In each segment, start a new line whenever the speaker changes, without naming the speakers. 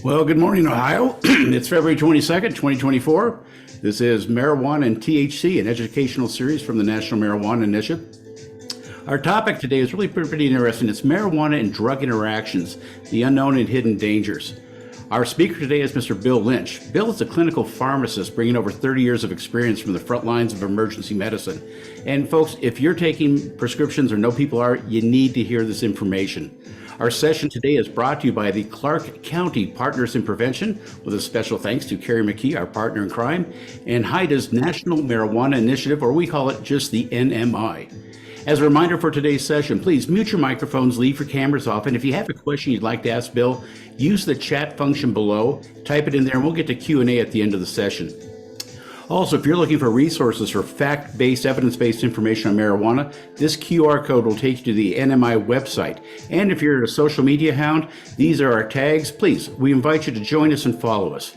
Well, good morning, Ohio. It's February 22nd, 2024. This is Marijuana and THC, an educational series from the National Marijuana Initiative. Our topic today is really pretty interesting. It's marijuana and drug interactions, the unknown and hidden dangers. Our speaker today is Mr. Bill Lynch. Bill is a clinical pharmacist bringing over 30 years of experience from the front lines of emergency medicine. And folks, if you're taking prescriptions or know people are, you need to hear this information. Our session today is brought to you by the Clark County Partners in Prevention, with a special thanks to Carrie McKee, our partner in crime, and HIDA's National Marijuana Initiative, or we call it just the NMI. As a reminder for today's session, please mute your microphones, leave your cameras off, and if you have a question you'd like to ask Bill, use the chat function below, type it in there, and we'll get to Q&A at the end of the session. Also, if you're looking for resources for fact-based, evidence-based information on marijuana, this QR code will take you to the NMI website. And if you're a social media hound, these are our tags. Please, we invite you to join us and follow us.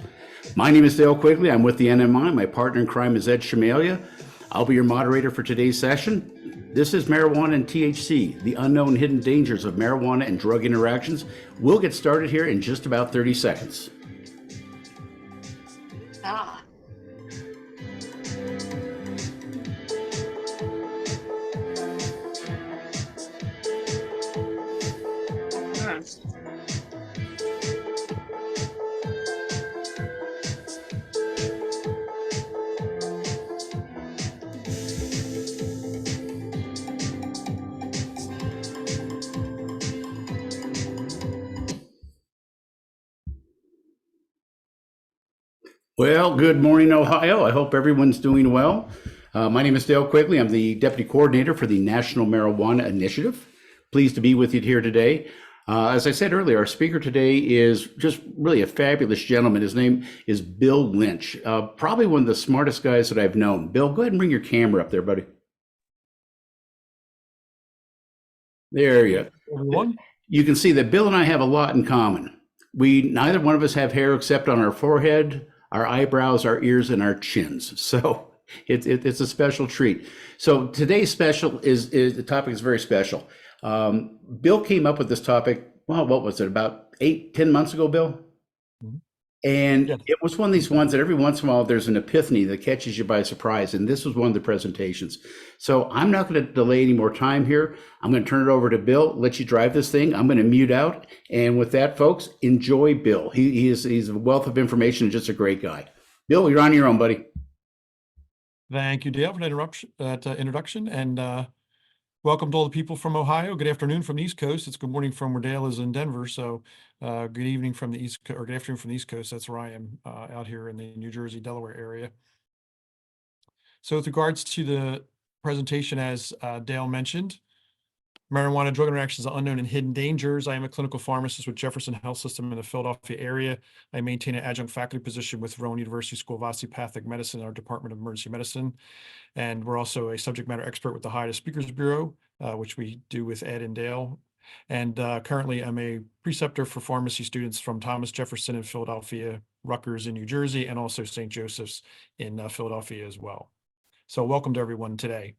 My name is Dale Quigley. I'm with the NMI. My partner in crime is Ed Shamalia. I'll be your moderator for today's session. This is Marijuana and THC, the unknown hidden dangers of marijuana and drug interactions. We'll get started here in just about 30 seconds.
Ah.
Well, good morning, Ohio. I hope everyone's doing well. My name is Dale Quigley. I'm the Deputy Coordinator for the National Marijuana Initiative. Pleased to be with you here today. As I said earlier, our speaker today is just really a fabulous gentleman. His name is Bill Lynch, probably one of the smartest guys that I've known. Bill, go ahead and bring your camera up there, buddy. There you go.
Everyone.
You can see that Bill and I have a lot in common. Neither one of us have hair except on our forehead, our eyebrows, our ears, and our chins. So it's a special treat. So today's special is the topic is very special. Bill came up with this topic, well, what was it, about 8-10 months ago, Bill?
Mhm.
And
Yes.
it was one of these ones that every once in a while there's an epiphany that catches you by surprise. And this was one of the presentations. So I'm not going to delay any more time here. I'm going to turn it over to Bill, let you drive this thing. I'm going to mute out. And with that, folks, enjoy Bill. He's a wealth of information and just a great guy. Bill, you're on your own, buddy.
Thank you, Dale, for that introduction. And welcome to all the people from Ohio. Good afternoon from the East Coast. It's good morning from where Dale is in Denver. So good evening from the East Coast, or good afternoon from the East Coast. That's where I am out here in the New Jersey, Delaware area. So with regards to the presentation, as Dale mentioned, marijuana drug interactions are unknown and hidden dangers. I am a clinical pharmacist with Jefferson Health System in the Philadelphia area. I maintain an adjunct faculty position with Rowan University School of Osteopathic Medicine in our Department of Emergency Medicine. And we're also a subject matter expert with the HIDA Speakers Bureau, which we do with Ed and Dale. And currently I'm a preceptor for pharmacy students from Thomas Jefferson in Philadelphia, Rutgers in New Jersey, and also St. Joseph's in Philadelphia as well. So welcome to everyone today.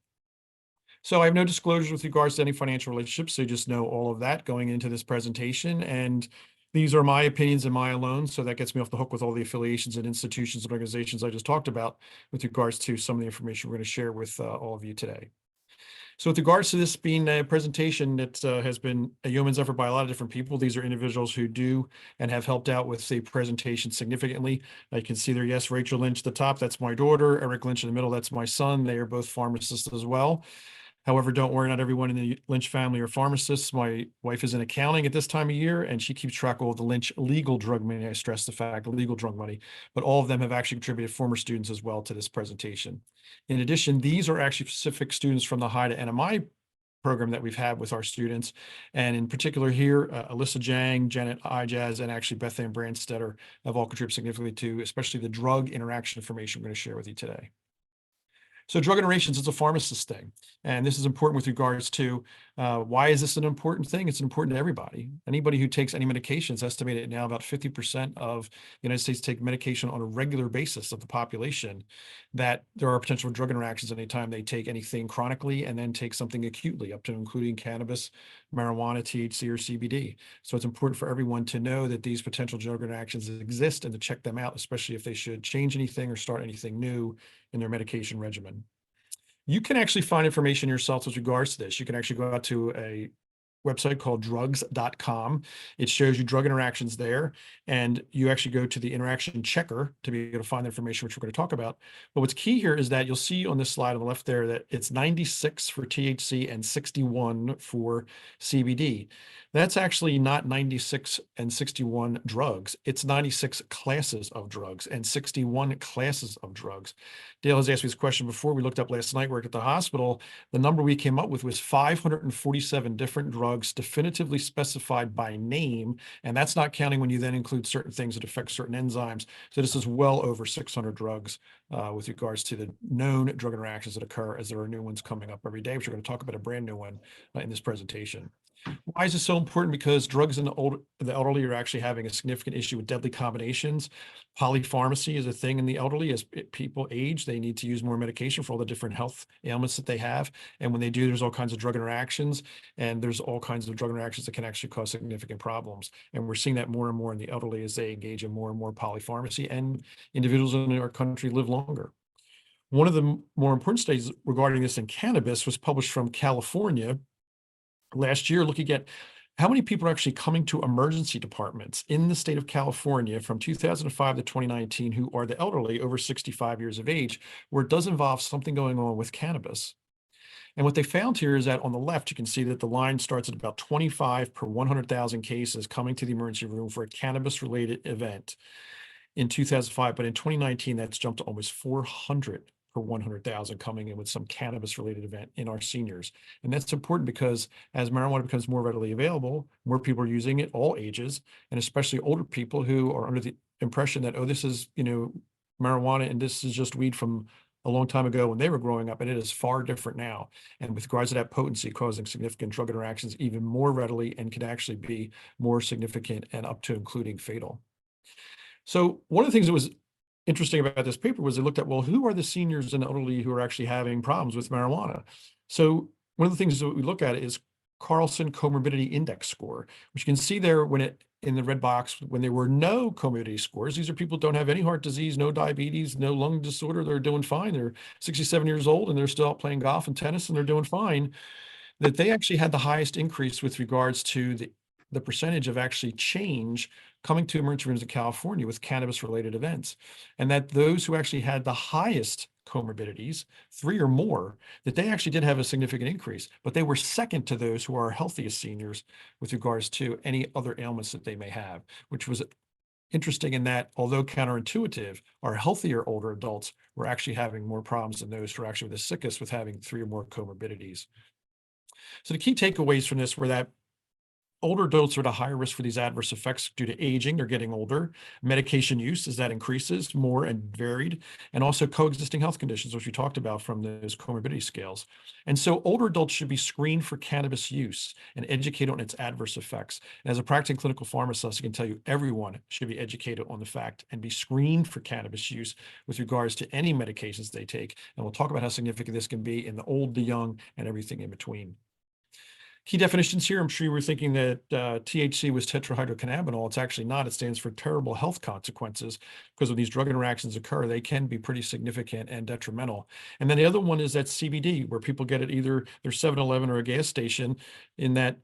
So I have no disclosures with regards to any financial relationships, so you just know all of that going into this presentation. And these are my opinions and my alone, so that gets me off the hook with all the affiliations and institutions and organizations I just talked about with regards to some of the information we're going to share with all of you today. So with regards to this being a presentation that has been a yeoman's effort by a lot of different people, these are individuals who do and have helped out with the presentation significantly. You can see there, yes, Rachel Lynch at the top, that's my daughter. Eric Lynch in the middle, that's my son. They are both pharmacists as well. However, don't worry, not everyone in the Lynch family are pharmacists. My wife is in accounting at this time of year, and she keeps track of all the Lynch legal drug money. I stress the fact, legal drug money, but all of them have actually contributed former students as well to this presentation. In addition, these are actually specific students from the HIDA NMI program that we've had with our students. And in particular here, Alyssa Jang, Janet Ijaz, and actually Beth Ann Brandstetter have all contributed significantly to, especially the drug interaction information we're going to share with you today. So drug interactions is a pharmacist thing. And this is important with regards to why is this an important thing? It's important to everybody. Anybody who takes any medication, it's estimated now about 50% of the United States take medication on a regular basis of the population, that there are potential drug interactions anytime they take anything chronically and then take something acutely, up to including cannabis, marijuana, THC, or CBD. So it's important for everyone to know that these potential drug interactions exist and to check them out, especially if they should change anything or start anything new in their medication regimen. You can actually find information yourself with regards to this. You can actually go out to a website called drugs.com. It shows you drug interactions there, and you actually go to the interaction checker to be able to find the information which we're going to talk about. But what's key here is that you'll see on this slide on the left there that it's 96 for THC and 61 for CBD. That's actually not 96 and 61 drugs. It's 96 classes of drugs and 61 classes of drugs. Dale has asked me this question before. We looked up last night, work at the hospital. The number we came up with was 547 different drugs definitively specified by name. And that's not counting when you then include certain things that affect certain enzymes. So this is well over 600 drugs with regards to the known drug interactions that occur, as there are new ones coming up every day, which we're going to talk about a brand new one in this presentation. Why is this so important? Because drugs in the elderly are actually having a significant issue with deadly combinations. Polypharmacy is a thing in the elderly. As people age, they need to use more medication for all the different health ailments that they have. And when they do, there's all kinds of drug interactions, and there's all kinds of drug interactions that can actually cause significant problems. And we're seeing that more and more in the elderly as they engage in more and more polypharmacy, and individuals in our country live longer. One of the more important studies regarding this in cannabis was published from California last year, looking at how many people are actually coming to emergency departments in the state of California from 2005 to 2019 who are the elderly over 65 years of age, where it does involve something going on with cannabis. And what they found here is that on the left, you can see that the line starts at about 25 per 100,000 cases coming to the emergency room for a cannabis-related event in 2005. But in 2019, that's jumped to almost 400 per 100,000 coming in with some cannabis-related event in our seniors. And that's important because as marijuana becomes more readily available, more people are using it, all ages, and especially older people who are under the impression that, oh, this is, marijuana and this is just weed from a long time ago when they were growing up, and it is far different now. And with regards to that potency, causing significant drug interactions even more readily, and can actually be more significant and up to including fatal. So one of the things that was interesting about this paper was they looked at, well, who are the seniors and elderly who are actually having problems with marijuana? So one of the things that we look at is Carlson Comorbidity Index score, which you can see there in the red box, when there were no comorbidity scores. These are people who don't have any heart disease, no diabetes, no lung disorder. They're doing fine. They're 67 years old and they're still out playing golf and tennis and they're doing fine. That they actually had the highest increase with regards to the percentage of actually change coming to emergency rooms in California with cannabis-related events. And that those who actually had the highest comorbidities, 3 or more, that they actually did have a significant increase, but they were second to those who are healthiest seniors with regards to any other ailments that they may have, which was interesting in that, although counterintuitive, our healthier older adults were actually having more problems than those who are actually the sickest with having 3 or more comorbidities. So the key takeaways from this were that older adults are at a higher risk for these adverse effects due to aging. They're getting older. Medication use, as that increases, more and varied, and also coexisting health conditions, which we talked about from those comorbidity scales. And so older adults should be screened for cannabis use and educated on its adverse effects. And as a practicing clinical pharmacist, I can tell you everyone should be educated on the fact and be screened for cannabis use with regards to any medications they take. And we'll talk about how significant this can be in the old, the young, and everything in between. Key definitions here, I'm sure you were thinking that THC was tetrahydrocannabinol. It's actually not. It stands for terrible health consequences, because when these drug interactions occur, they can be pretty significant and detrimental. And then the other one is that CBD, where people get it either their 7-Eleven or a gas station, in that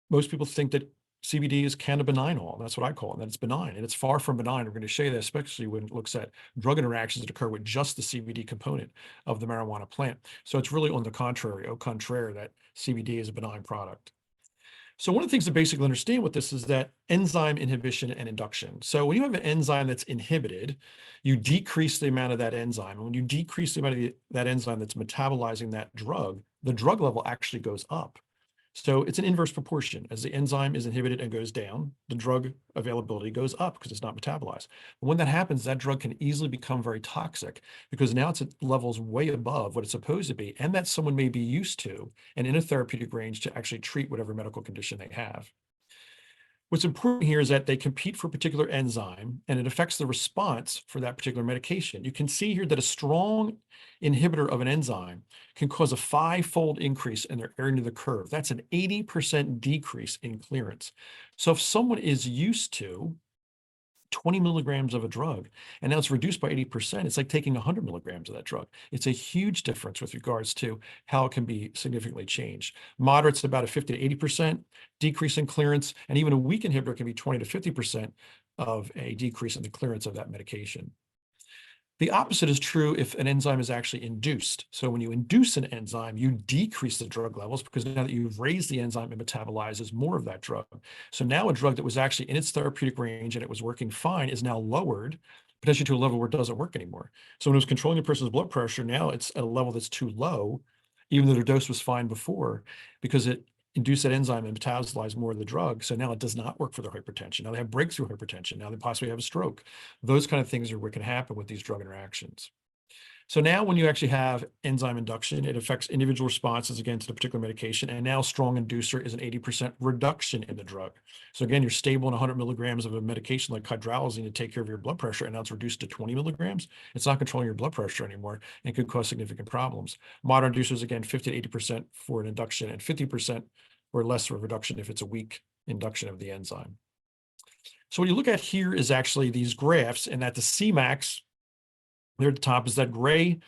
most people think that CBD is cannabinol. That's what I call it, that it's benign. And it's far from benign. We're going to show you that, especially when it looks at drug interactions that occur with just the CBD component of the marijuana plant. So it's really on the contrary, au contraire, that CBD is a benign product. So one of the things to basically understand with this is that enzyme inhibition and induction. So when you have an enzyme that's inhibited, you decrease the amount of that enzyme. And when you decrease the amount of that enzyme that's metabolizing that drug, the drug level actually goes up. So it's an inverse proportion. As the enzyme is inhibited and goes down, the drug availability goes up because it's not metabolized. But when that happens, that drug can easily become very toxic because now it's at levels way above what it's supposed to be, and that someone may be used to and in a therapeutic range to actually treat whatever medical condition they have. What's important here is that they compete for a particular enzyme and it affects the response for that particular medication. You can see here that a strong inhibitor of an enzyme can cause a 5-fold increase in their area under the curve. That's an 80% decrease in clearance. So if someone is used to 20 milligrams of a drug, and now it's reduced by 80%. It's like taking 100 milligrams of that drug. It's a huge difference with regards to how it can be significantly changed. Moderate's about a 50 to 80% decrease in clearance, and even a weak inhibitor can be 20 to 50% of a decrease in the clearance of that medication. The opposite is true if an enzyme is actually induced. So when you induce an enzyme, you decrease the drug levels because now that you've raised the enzyme, it metabolizes more of that drug. So now a drug that was actually in its therapeutic range and it was working fine is now lowered, potentially to a level where it doesn't work anymore. So when it was controlling a person's blood pressure, now it's at a level that's too low, even though their dose was fine before, because it induce that enzyme and metabolize more of the drug. So now it does not work for their hypertension. Now they have breakthrough hypertension. Now they possibly have a stroke. Those kind of things are what can happen with these drug interactions. So now when you actually have enzyme induction, it affects individual responses again to the particular medication. And now strong inducer is an 80% reduction in the drug. So again, you're stable in 100 milligrams of a medication like hydralazine to take care of your blood pressure, and now it's reduced to 20 milligrams. It's not controlling your blood pressure anymore and could cause significant problems. Moderate inducers, again, 50 to 80% for an induction and 50% or less for a reduction if it's a weak induction of the enzyme. So what you look at here is actually these graphs, and at the Cmax, there at the top is that gray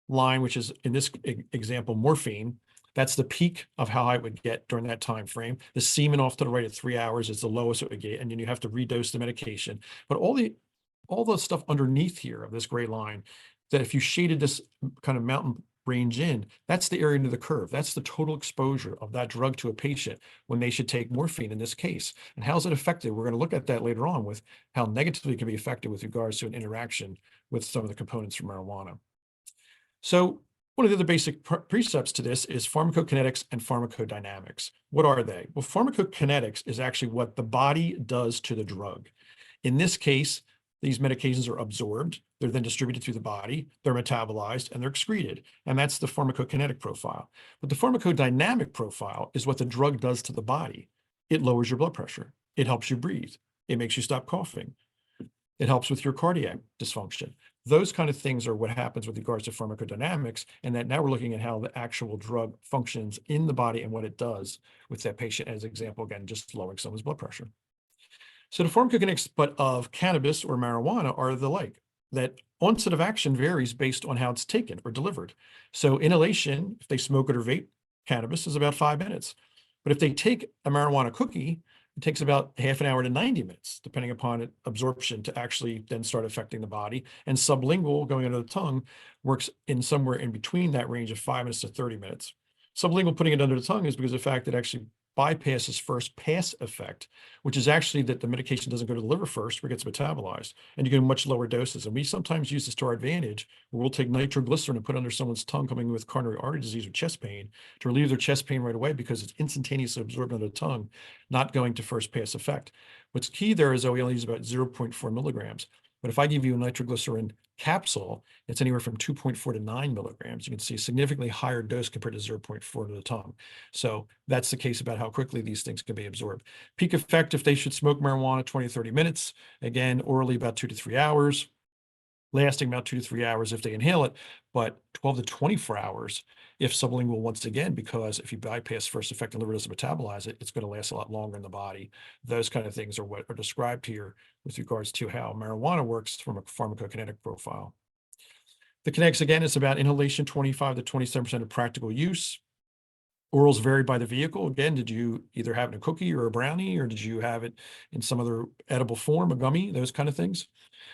line, which is in this example, morphine. That's the peak of how high it would get during that time frame. The Seaman off to the right at 3 hours is the lowest it would get, and then you have to redose the medication. But all the stuff underneath here of this gray line, that if you shaded this kind of mountain range in, that's the area under the curve. That's the total exposure of that drug to a patient when they should take morphine in this case. And how's it affected? We're going to look at that later on with how negatively it can be affected with regards to an interaction with some of the components from marijuana. So one of the other basic precepts to this is pharmacokinetics and pharmacodynamics. What are they? Well, pharmacokinetics is actually what the body does to the drug. In this case, these medications are absorbed, they're then distributed through the body, they're metabolized, and they're excreted. And that's the pharmacokinetic profile. But the pharmacodynamic profile is what the drug does to the body. It lowers your blood pressure. It helps you breathe. It makes you stop coughing. It helps with your cardiac dysfunction. Those kind of things are what happens with regards to pharmacodynamics, and that now we're looking at how the actual drug functions in the body and what it does with that patient, as an example, again, just lowering someone's blood pressure. So the pharmacokinetics but of cannabis or marijuana are the like, that onset of action varies based on how it's taken or delivered. So inhalation, if they smoke it or vape cannabis, is about 5 minutes. But if they take a marijuana cookie, it takes about half an hour to 90 minutes, depending upon absorption, to actually then start affecting the body. And sublingual, going under the tongue, works in somewhere in between that range of 5 minutes to 30 minutes. Sublingual, putting it under the tongue, is because of the fact that it actually bypasses first pass effect, which is actually that the medication doesn't go to the liver first, where it gets metabolized, and you get much lower doses. And we sometimes use this to our advantage, where we'll take nitroglycerin and put under someone's tongue coming with coronary artery disease or chest pain to relieve their chest pain right away because it's instantaneously absorbed under the tongue, not going to first pass effect. What's key there is that we only use about 0.4 milligrams. But if I give you a nitroglycerin capsule, it's anywhere from 2.4 to 9 milligrams. You can see a significantly higher dose compared to 0.4 to the tongue. So that's the case about how quickly these things can be absorbed. Peak effect, if they should smoke marijuana, 20 to 30 minutes. Again, orally about 2 to 3 hours. Lasting about 2 to 3 hours if they inhale it, but 12 to 24 hours if sublingual, once again, because if you bypass first effect and liver doesn't metabolize it, it's going to last a lot longer in the body. Those kind of things are what are described here with regards to how marijuana works from a pharmacokinetic profile. The kinetics, again, is about inhalation, 25 to 27% of practical use. Orals vary by the vehicle. Again, did you either have it in a cookie or a brownie, or did you have it in some other edible form, a gummy, those kind of things?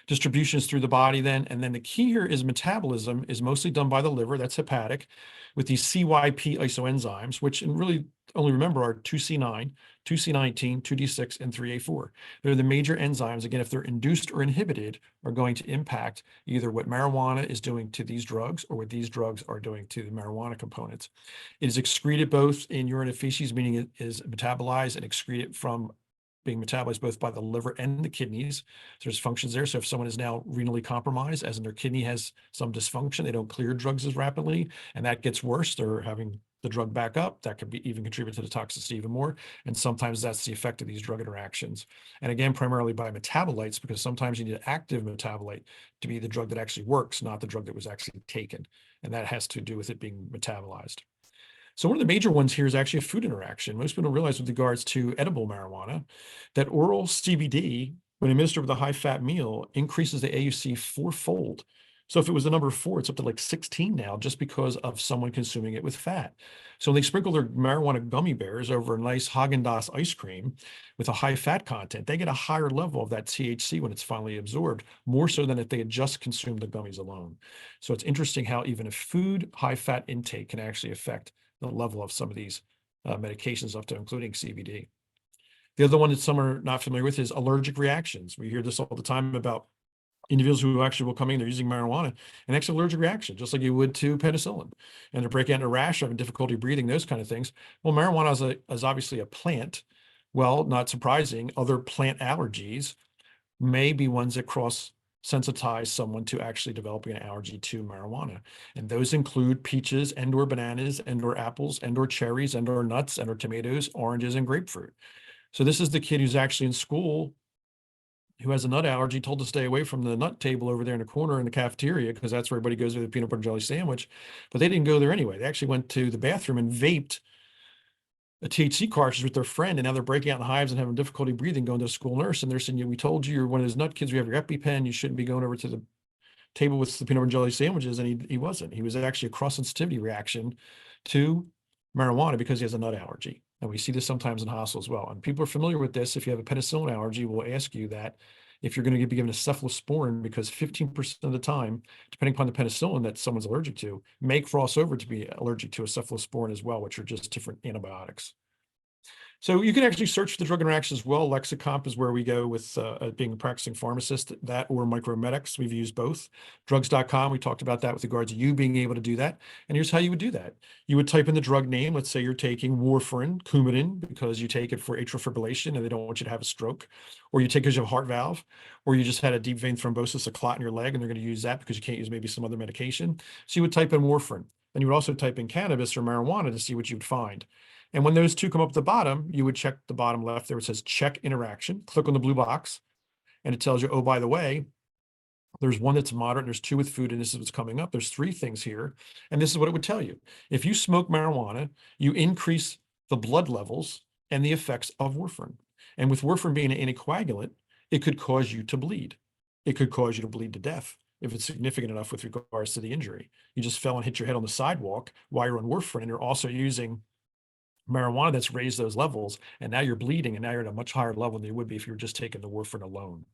Distribution is through the body then. And then the key here is metabolism is mostly done by the liver, that's hepatic, with these CYP isoenzymes, which in really only remember are 2C9, 2C19, 2D6, and 3A4. They're the major enzymes, again, if they're induced or inhibited, are going to impact either what marijuana is doing to these drugs or what these drugs are doing to the marijuana components. It is excreted both in urine and feces, meaning it is metabolized and excreted from being metabolized both by the liver and the kidneys. So there's functions there. So if someone is now renally compromised, as in their kidney has some dysfunction, they don't clear drugs as rapidly, and that gets worse, they're having the drug back up. That could be even contribute to the toxicity even more. And sometimes that's the effect of these drug interactions. And again, primarily by metabolites, because sometimes you need an active metabolite to be the drug that actually works, not the drug that was actually taken. And that has to do with it being metabolized. So one of the major ones here is actually a food interaction. Most people don't realize with regards to edible marijuana, that oral CBD, when administered with a high-fat meal, increases the AUC fourfold. So if it was the number 4, it's up to like 16 now, just because of someone consuming it with fat. So when they sprinkle their marijuana gummy bears over a nice Haagen-Dazs ice cream with a high fat content, they get a higher level of that THC when it's finally absorbed, more so than if they had just consumed the gummies alone. So it's interesting how even a food high fat intake can actually affect the level of some of these medications up to including CBD. The other one that some are not familiar with is allergic reactions. We hear this all the time about individuals who actually will come in, they're using marijuana, and actually allergic reaction, just like you would to penicillin. And they're breaking out in a rash, having difficulty breathing, those kind of things. Well, marijuana is obviously a plant. Well, not surprising, other plant allergies may be ones that cross sensitize someone to actually developing an allergy to marijuana. And those include peaches and or bananas and or apples and or cherries and or nuts and or tomatoes, oranges, and grapefruit. So this is the kid who's actually in school who has a nut allergy, told to stay away from the nut table over there in the corner in the cafeteria, because that's where everybody goes with a peanut butter and jelly sandwich. But they didn't go there anyway. They actually went to the bathroom and vaped a THC cartridge with their friend, and now they're breaking out in hives and having difficulty breathing, going to a school nurse, and they're saying, we told you you're one of those nut kids, we have your EpiPen, you shouldn't be going over to the table with the peanut butter and jelly sandwiches. And he wasn't. He was actually a cross sensitivity reaction to marijuana because he has a nut allergy. And we see this sometimes in hospitals as well. And people are familiar with this. If you have a penicillin allergy, we'll ask you that if you're going to be given a cephalosporin, because 15% of the time, depending upon the penicillin that someone's allergic to, may cross over to be allergic to a cephalosporin as well, which are just different antibiotics. So you can actually search for the drug interactions as well. Lexicomp is where we go with being a practicing pharmacist, that or Micromedics. We've used both. Drugs.com, we talked about that with regards to you being able to do that. And here's how you would do that. You would type in the drug name. Let's say you're taking warfarin, Coumadin, because you take it for atrial fibrillation and they don't want you to have a stroke, or you take it because you have a heart valve, or you just had a deep vein thrombosis, a clot in your leg, and they're going to use that because you can't use maybe some other medication. So you would type in warfarin. Then you would also type in cannabis or marijuana to see what you would find. And when those two come up at the bottom, you would check the bottom left there. It says check interaction. Click on the blue box, and it tells you, oh, by the way, there's one that's moderate, and there's 2 with food, and this is what's coming up. There's 3 things here, and this is what it would tell you. If you smoke marijuana, you increase the blood levels and the effects of warfarin. And with warfarin being an anticoagulant, it could cause you to bleed. It could cause you to bleed to death if it's significant enough with regards to the injury. You just fell and hit your head on the sidewalk while you're on warfarin, and you're also using marijuana that's raised those levels, and now you're bleeding, and now you're at a much higher level than you would be if you were just taking the warfarin alone.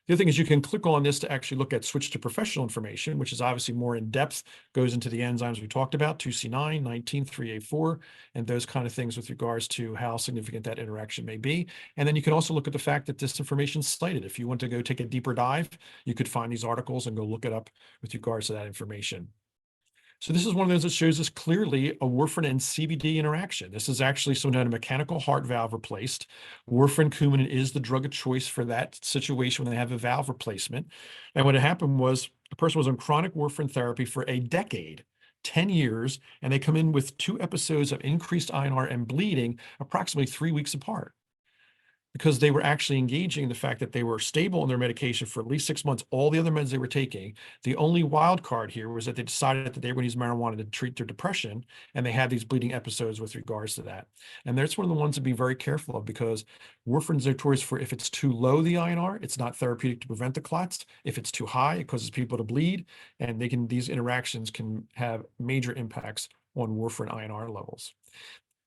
The other thing is you can click on this to actually look at switch to professional information, which is obviously more in depth, goes into the enzymes we talked about, 2C9, 19, 3A4, and those kind of things with regards to how significant that interaction may be. And then you can also look at the fact that this information is cited. If you want to go take a deeper dive, you could find these articles and go look it up with regards to that information. So this is one of those that shows us clearly a warfarin and CBD interaction. This is actually someone who had a mechanical heart valve replaced. Warfarin Coumadin is the drug of choice for that situation when they have a valve replacement. And what had happened was the person was on chronic warfarin therapy for a decade, 10 years, and they come in with 2 episodes of increased INR and bleeding approximately 3 weeks apart, because they were actually engaging in the fact that they were stable on their medication for at least 6 months, all the other meds they were taking. The only wild card here was that they decided that they were going to use marijuana to treat their depression, and they had these bleeding episodes with regards to that. And that's one of the ones to be very careful of, because warfarin's notorious for, if it's too low, the INR, it's not therapeutic to prevent the clots. If it's too high, it causes people to bleed, and these interactions can have major impacts on warfarin INR levels.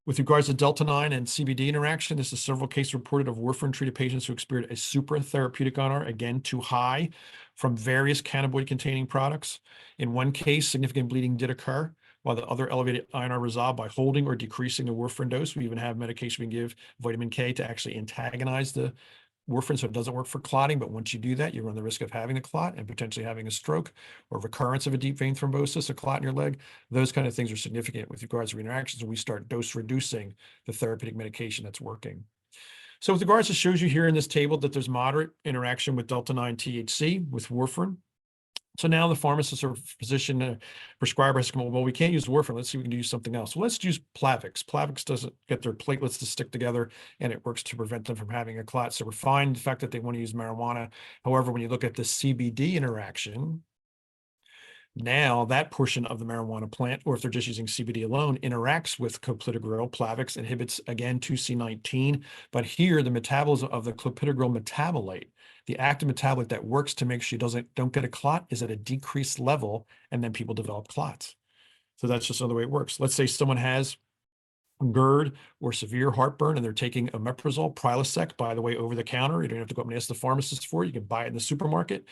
With regards to Delta 9 and CBD interaction, this is several cases reported of warfarin-treated patients who experienced a supratherapeutic INR, again, too high, from various cannabinoid-containing products. In one case, significant bleeding did occur, while the other elevated iron are resolved by holding or decreasing the warfarin dose. We even have medication we give, vitamin K, to actually antagonize the warfarin, so it doesn't work for clotting. But once you do that, you run the risk of having a clot and potentially having a stroke or recurrence of a deep vein thrombosis, a clot in your leg. Those kind of things are significant with regards to interactions when we start dose reducing the therapeutic medication that's working. So with regards, it shows you here in this table that there's moderate interaction with delta-9 THC with warfarin. So now the pharmacist or physician prescriber has to come up, well, we can't use warfarin. Let's see if we can use something else. Well, let's use Plavix. Plavix doesn't get their platelets to stick together, and it works to prevent them from having a clot. So we're fine the fact that they want to use marijuana. However, when you look at the CBD interaction, now that portion of the marijuana plant, or if they're just using CBD alone, interacts with clopidogrel. Plavix inhibits, again, 2C19, but here the metabolism of the clopidogrel metabolite, the active metabolite that works to make sure you don't get a clot, is at a decreased level, and then people develop clots. So that's just another way it works. Let's say someone has GERD or severe heartburn and they're taking omeprazole, Prilosec, by the way, over the counter. You don't have to go up and ask the pharmacist for it. You can buy it in the supermarket.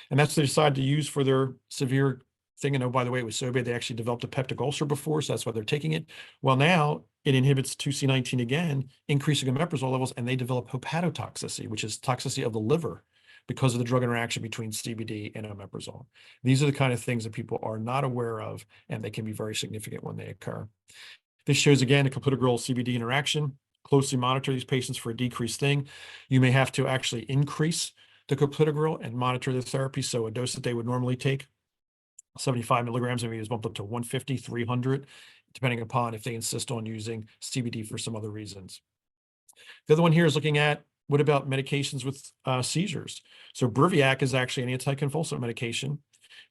And that's what they decide to use for their severe thing. And oh, by the way, it was so bad they actually developed a peptic ulcer before, so that's why they're taking it. Well, now it inhibits 2C19 again, increasing omeprazole levels, and they develop hepatotoxicity, which is toxicity of the liver because of the drug interaction between CBD and omeprazole. These are the kind of things that people are not aware of, and they can be very significant when they occur. This shows, again, a clopidogrel CBD interaction. Closely monitor these patients for a decreased thing. You may have to actually increase the clopidogrel and monitor the therapy. So a dose that they would normally take, 75 milligrams, maybe is bumped up to 150, 300, depending upon if they insist on using CBD for some other reasons. The other one here is looking at, what about medications with seizures? So Briviac is actually an anticonvulsant medication.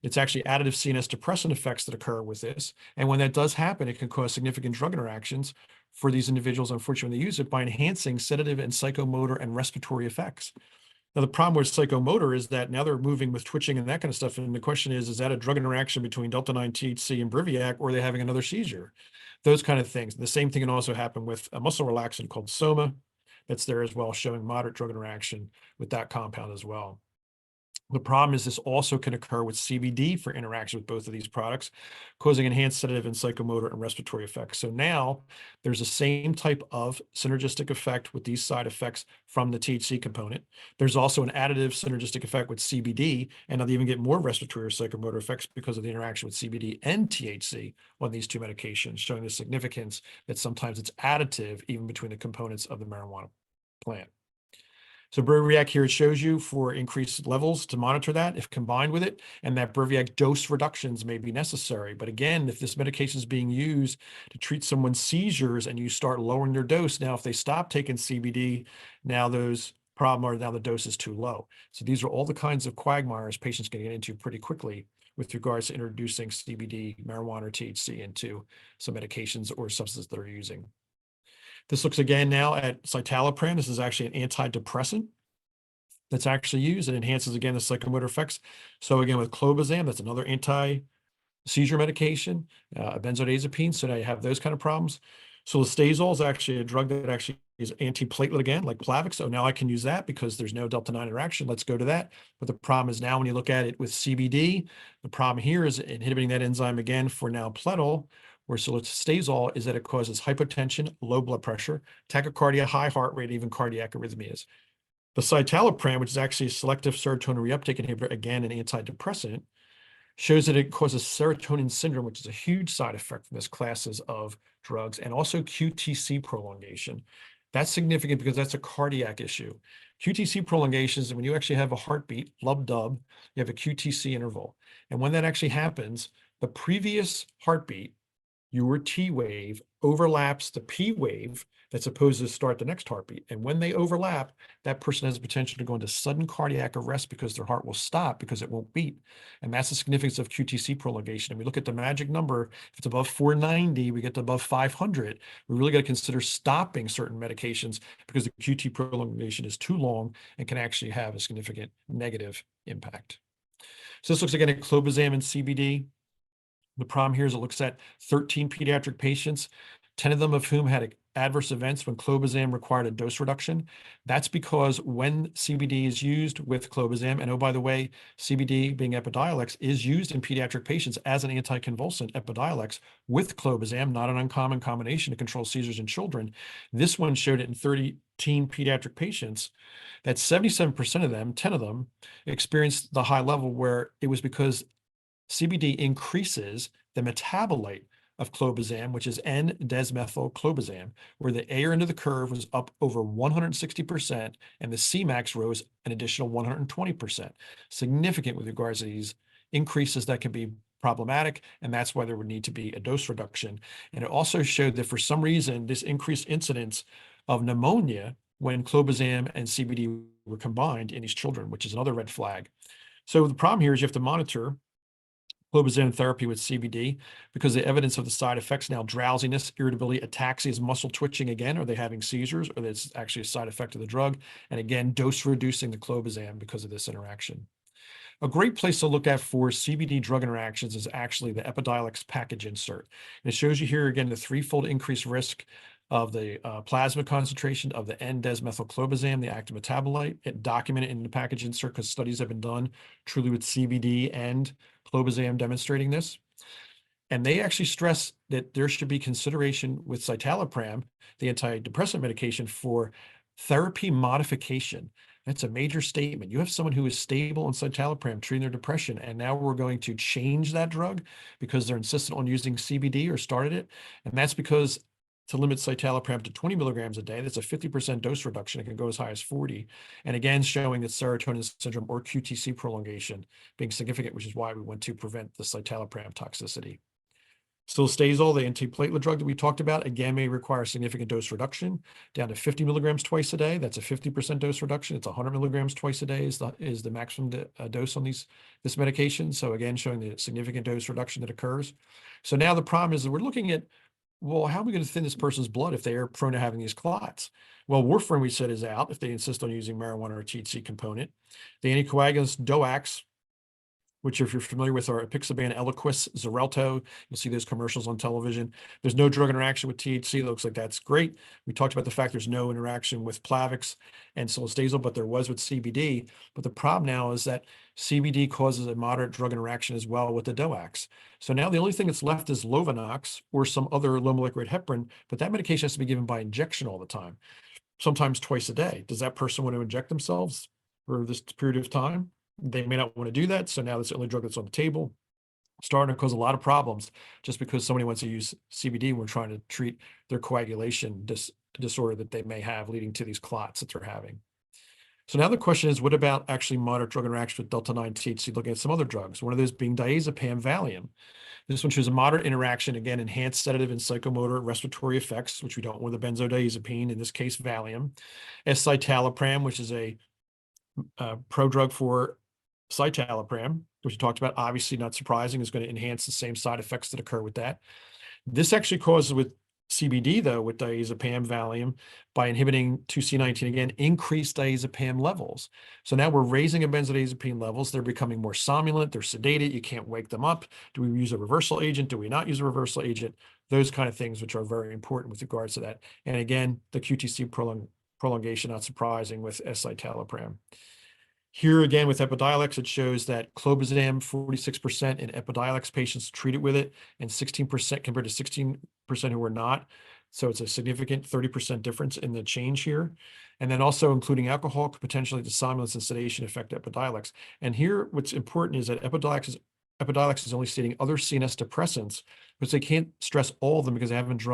It's actually additive CNS depressant effects that occur with this. And when that does happen, it can cause significant drug interactions for these individuals, unfortunately, when they use it, by enhancing sedative and psychomotor and respiratory effects. Now, the problem with psychomotor is that now they're moving with twitching and that kind of stuff. And the question is that a drug interaction between delta-9 THC and Briviac, or are they having another seizure? Those kind of things. The same thing can also happen with a muscle relaxant called Soma that's there as well, showing moderate drug interaction with that compound as well. The problem is this also can occur with CBD for interaction with both of these products, causing enhanced sedative and psychomotor and respiratory effects. So now there's the same type of synergistic effect with these side effects from the THC component. There's also an additive synergistic effect with CBD, and now they even get more respiratory or psychomotor effects because of the interaction with CBD and THC on these two medications, showing the significance that sometimes it's additive even between the components of the marijuana plant. So Briviac here, it shows you for increased levels to monitor that if combined with it, and that Briviac dose reductions may be necessary. But again, if this medication is being used to treat someone's seizures and you start lowering their dose, now if they stop taking CBD, now those problem are now the dose is too low. So these are all the kinds of quagmires patients can get into pretty quickly with regards to introducing CBD, marijuana, or THC into some medications or substances that are using. This looks again now at citalopram. This is actually an antidepressant that's actually used. It enhances, again, the psychomotor effects. So again, with clobazam, that's another anti-seizure medication, benzodiazepine. So now you have those kind of problems. Solistazole is actually a drug that actually is antiplatelet again, like Plavix. So now I can use that because there's no delta-9 interaction. Let's go to that. But the problem is now when you look at it with CBD, the problem here is inhibiting that enzyme again for now pletol, where solistazole is that it causes hypotension, low blood pressure, tachycardia, high heart rate, even cardiac arrhythmias. The citalopram, which is actually a selective serotonin reuptake inhibitor, again, an antidepressant, shows that it causes serotonin syndrome, which is a huge side effect from this classes of drugs, and also QTC prolongation. That's significant because that's a cardiac issue. QTC prolongation is when you actually have a heartbeat, lub-dub, you have a QTC interval. And when that actually happens, the previous heartbeat, your T wave, overlaps the P wave that's supposed to start the next heartbeat. And when they overlap, that person has the potential to go into sudden cardiac arrest because their heart will stop because it won't beat. And that's the significance of QTC prolongation. And we look at the magic number. If it's above 490, we get to above 500. We really got to consider stopping certain medications because the QT prolongation is too long and can actually have a significant negative impact. So this looks again at clobazam and CBD. The problem here is it looks at 13 pediatric patients. 10 of them of whom had adverse events when clobazam required a dose reduction. That's because when CBD is used with clobazam, and oh, by the way, CBD being Epidiolex is used in pediatric patients as an anticonvulsant, Epidiolex, with clobazam, not an uncommon combination to control seizures in children. This one showed it in 13 pediatric patients that 77% of them, 10 of them, experienced the high level where it was because CBD increases the metabolite of clobazam, which is N-desmethylclobazam, where the A end of the curve was up over 160% and the Cmax rose an additional 120%. Significant with regards to these increases that can be problematic, and that's why there would need to be a dose reduction. And it also showed that for some reason, this increased incidence of pneumonia when clobazam and CBD were combined in these children, which is another red flag. So the problem here is you have to monitor clobazam therapy with CBD because the evidence of the side effects now drowsiness, irritability, ataxia, is muscle twitching again. Are they having seizures, or that's actually a side effect of the drug? And again, dose reducing the clobazam because of this interaction. A great place to look at for CBD drug interactions is actually the Epidiolex package insert. And it shows you here again the threefold increased risk of the plasma concentration of the N-desmethylclobazam, the active metabolite. It documented in the package insert because studies have been done truly with CBD and clobazam demonstrating this. And they actually stress that there should be consideration with citalopram, the antidepressant medication, for therapy modification. That's a major statement. You have someone who is stable on citalopram treating their depression, and now we're going to change that drug because they're insistent on using CBD or started it. And that's because to limit citalopram to 20 milligrams a day, that's a 50% dose reduction. It can go as high as 40. And again, showing that serotonin syndrome or QTC prolongation being significant, which is why we want to prevent the citalopram toxicity. Silostazol, the antiplatelet drug that we talked about, again, may require significant dose reduction down to 50 milligrams twice a day. That's a 50% dose reduction. It's 100 milligrams twice a day is the maximum dose on this medication. So again, showing the significant dose reduction that occurs. So now the problem is that we're looking at, well, how are we going to thin this person's blood if they are prone to having these clots? Well, warfarin, we said, is out if they insist on using marijuana or a THC component. The anticoagulants, DOACs, which if you're familiar with are apixaban, Eliquis, Xarelto, you'll see those commercials on television. There's no drug interaction with THC. It looks like that's great. We talked about the fact there's no interaction with Plavix and Silostazol, but there was with CBD. But the problem now is that CBD causes a moderate drug interaction as well with the DOACs. So now the only thing that's left is Lovenox or some other low molecular weight heparin, but that medication has to be given by injection all the time, sometimes twice a day. Does that person want to inject themselves for this period of time? They may not want to do that. So now that's the only drug that's on the table, starting to cause a lot of problems just because somebody wants to use CBD. We're trying to treat their coagulation disorder that they may have leading to these clots that they're having. So now the question is, what about actually moderate drug interaction with delta-9 THC, looking at some other drugs, one of those being diazepam, Valium. This one shows a moderate interaction, again, enhanced sedative and psychomotor respiratory effects, which we don't want the benzodiazepine, in this case, Valium. Escitalopram, which is a prodrug for citalopram, which we talked about, obviously not surprising, is going to enhance the same side effects that occur with that. This actually causes with CBD, though, with diazepam, Valium, by inhibiting 2C19, again, increased diazepam levels. So now we're raising a benzodiazepine levels. They're becoming more somnolent. They're sedated. You can't wake them up. Do we use a reversal agent? Do we not use a reversal agent? Those kind of things, which are very important with regards to that. And again, the QTC prolongation, not surprising with escitalopram. Here again with Epidiolex, it shows that clobazam, 46% in Epidiolex patients treated with it, and 16% compared to 16% who were not. So it's a significant 30% difference in the change here. And then also including alcohol could potentially the somnolence and sedation affect Epidiolex. And here what's important is that Epidiolex is only stating other CNS depressants, but they can't stress all of them because they haven't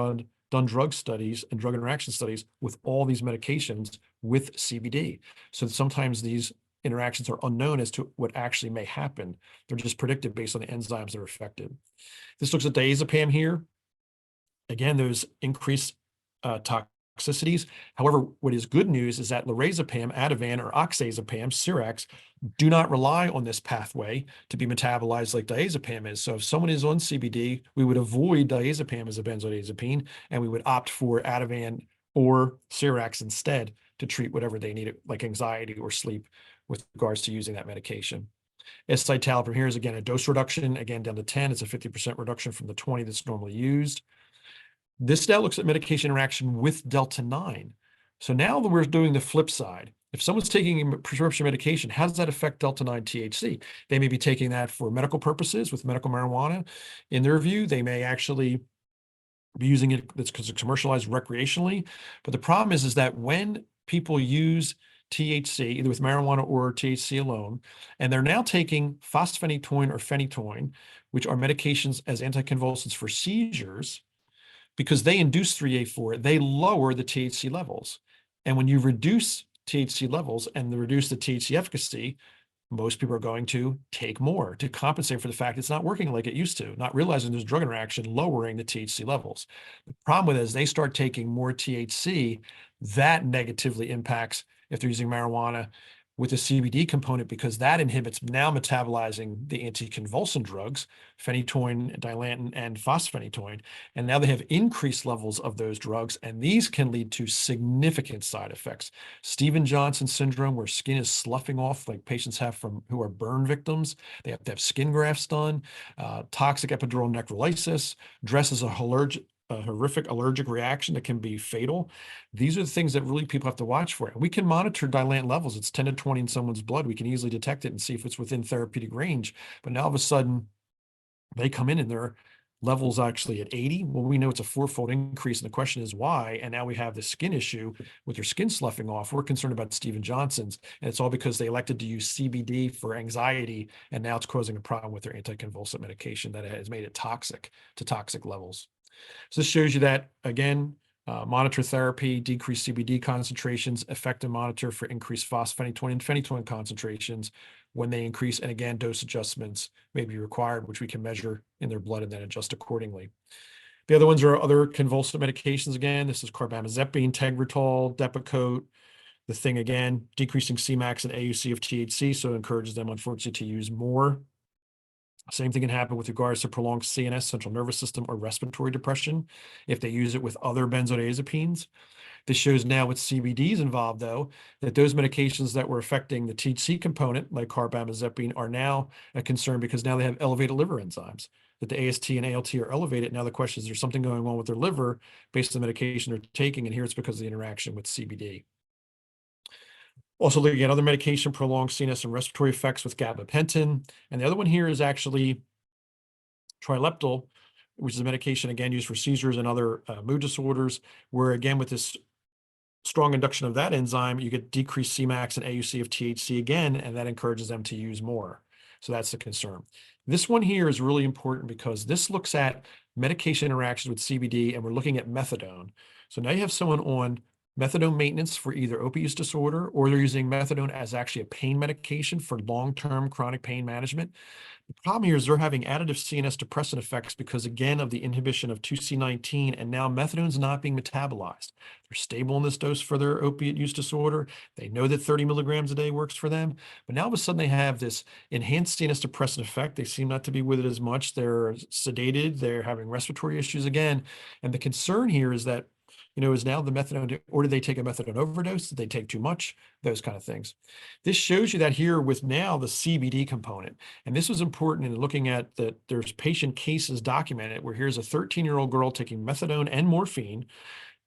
done drug studies and drug interaction studies with all these medications with CBD. So sometimes these interactions are unknown as to what actually may happen. They're just predicted based on the enzymes that are affected. This looks at diazepam here. Again, there's increased toxicities. However, what is good news is that lorazepam, Ativan, or oxazepam, Cirax, do not rely on this pathway to be metabolized like diazepam is. So if someone is on CBD, we would avoid diazepam as a benzodiazepine, and we would opt for Ativan or Cirax instead to treat whatever they need, like anxiety or sleep, with regards to using that medication. Escitalopram here is again a dose reduction, again down to 10. It's a 50% reduction from the 20 that's normally used. This now looks at medication interaction with delta-9. So now that we're doing the flip side, if someone's taking a prescription medication, how does that affect delta-9 THC? They may be taking that for medical purposes with medical marijuana. In their view, they may actually be using it because it's commercialized recreationally. But the problem is that when people use THC, either with marijuana or THC alone, and they're now taking fosphenytoin or phenytoin, which are medications as anticonvulsants for seizures, because they induce 3A4, they lower the THC levels. And when you reduce THC levels and reduce the THC efficacy, most people are going to take more to compensate for the fact it's not working like it used to, not realizing there's drug interaction lowering the THC levels. The problem with it is they start taking more THC, that negatively impacts if they're using marijuana with the CBD component, because that inhibits now metabolizing the anticonvulsant drugs, phenytoin, dilantin, and fosphenytoin. And now they have increased levels of those drugs, and these can lead to significant side effects. Stevens-Johnson syndrome, where skin is sloughing off, like patients have from who are burn victims. They have to have skin grafts done. Toxic epidural necrolysis, dress as a horrific allergic reaction that can be fatal. These are the things that really people have to watch for. And we can monitor dilantin levels. It's 10 to 20 in someone's blood. We can easily detect it and see if it's within therapeutic range. But now all of a sudden, they come in and their levels actually at 80. Well, we know it's a fourfold increase, and the question is why? And now we have the skin issue with their skin sloughing off. We're concerned about Stevens-Johnson's, and it's all because they elected to use CBD for anxiety, and now it's causing a problem with their anticonvulsant medication that has made it toxic to toxic levels. So this shows you that, again, monitor therapy, decrease CBD concentrations, affect and monitor for increased fosphenytoin and phenytoin concentrations when they increase, and again, dose adjustments may be required, which we can measure in their blood and then adjust accordingly. The other ones are other convulsant medications. Again, this is carbamazepine, Tegretol, Depakote. The thing again, decreasing Cmax and AUC of THC, so it encourages them, unfortunately, to use more. Same thing can happen with regards to prolonged CNS, central nervous system, or respiratory depression if they use it with other benzodiazepines. This shows now with CBDs involved, though, that those medications that were affecting the THC component, like carbamazepine, are now a concern because now they have elevated liver enzymes, that the AST and ALT are elevated. Now the question is, there's something going on with their liver based on the medication they're taking, and here it's because of the interaction with CBD. Also looking at other medication, prolonged CNS and respiratory effects with gabapentin. And the other one here is actually trileptal, which is a medication, again, used for seizures and other mood disorders, where, again, with this strong induction of that enzyme, you get decreased Cmax and AUC of THC again, and that encourages them to use more. So that's the concern. This one here is really important because this looks at medication interactions with CBD, and we're looking at methadone. So now you have someone on methadone maintenance for either opioid use disorder, or they're using methadone as actually a pain medication for long-term chronic pain management. The problem here is they're having additive CNS depressant effects because, again, of the inhibition of 2C19, and now methadone's not being metabolized. They're stable in this dose for their opiate use disorder. They know that 30 milligrams a day works for them, but now all of a sudden they have this enhanced CNS depressant effect. They seem not to be with it as much. They're sedated. They're having respiratory issues again. And the concern here is that, is now the methadone, or did they take a methadone overdose? Did they take too much? Those kind of things. This shows you that here with now the CBD component. And this was important in looking at that there's patient cases documented where here's a 13-year-old girl taking methadone and morphine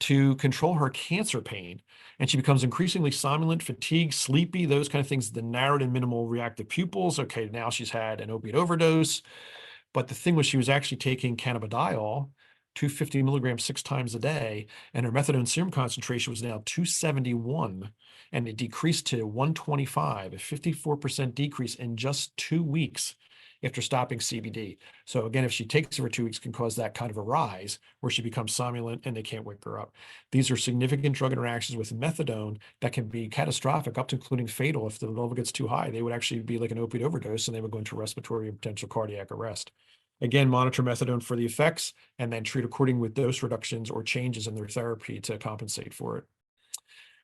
to control her cancer pain. And she becomes increasingly somnolent, fatigued, sleepy, those kind of things, the narrowed and minimal reactive pupils. Okay, now she's had an opiate overdose. But the thing was, she was actually taking cannabidiol, 250 milligrams 6 times a day, and her methadone serum concentration was now 271, and it decreased to 125, a 54% decrease in just 2 weeks after stopping CBD. So again, if she takes it for 2 weeks, can cause that kind of a rise where she becomes somnolent and they can't wake her up. These are significant drug interactions with methadone that can be catastrophic, up to including fatal. If the level gets too high, they would actually be like an opiate overdose, and they would go into respiratory and potential cardiac arrest. Again, monitor methadone for the effects, and then treat according with dose reductions or changes in their therapy to compensate for it.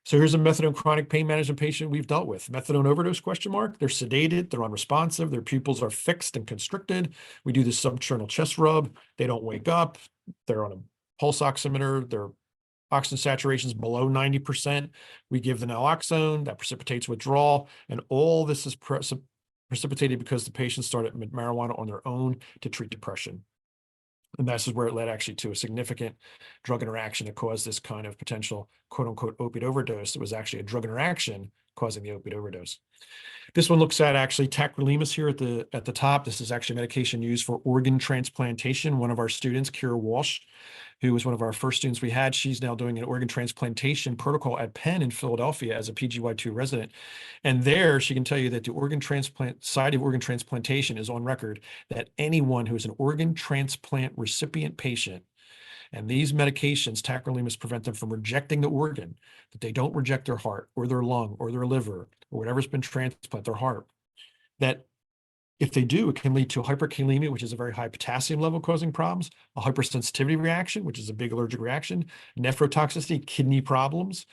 So here's a methadone chronic pain management patient we've dealt with. Methadone overdose, question mark. They're sedated, they're unresponsive, their pupils are fixed and constricted. We do the substernal chest rub. They don't wake up. They're on a pulse oximeter. Their oxygen saturation is below 90%. We give the naloxone, that precipitates withdrawal, and all this is precipitated because the patient started marijuana on their own to treat depression. And this is where it led actually to a significant drug interaction that caused this kind of potential quote unquote opiate overdose. It was actually a drug interaction causing the opiate overdose. This one looks at actually tacrolimus here at the top. This is actually medication used for organ transplantation. One of our students, Kira Walsh, who was one of our first students we had, she's now doing an organ transplantation protocol at Penn in Philadelphia as a PGY2 resident. And there she can tell you that the Society of Organ Transplantation is on record that anyone who is an organ transplant recipient patient, and these medications, tacrolimus, prevent them from rejecting the organ, that they don't reject their heart or their lung or their liver or whatever's been transplanted, their heart, that if they do, it can lead to hyperkalemia, which is a very high potassium level causing problems, a hypersensitivity reaction, which is a big allergic reaction, nephrotoxicity, kidney problems.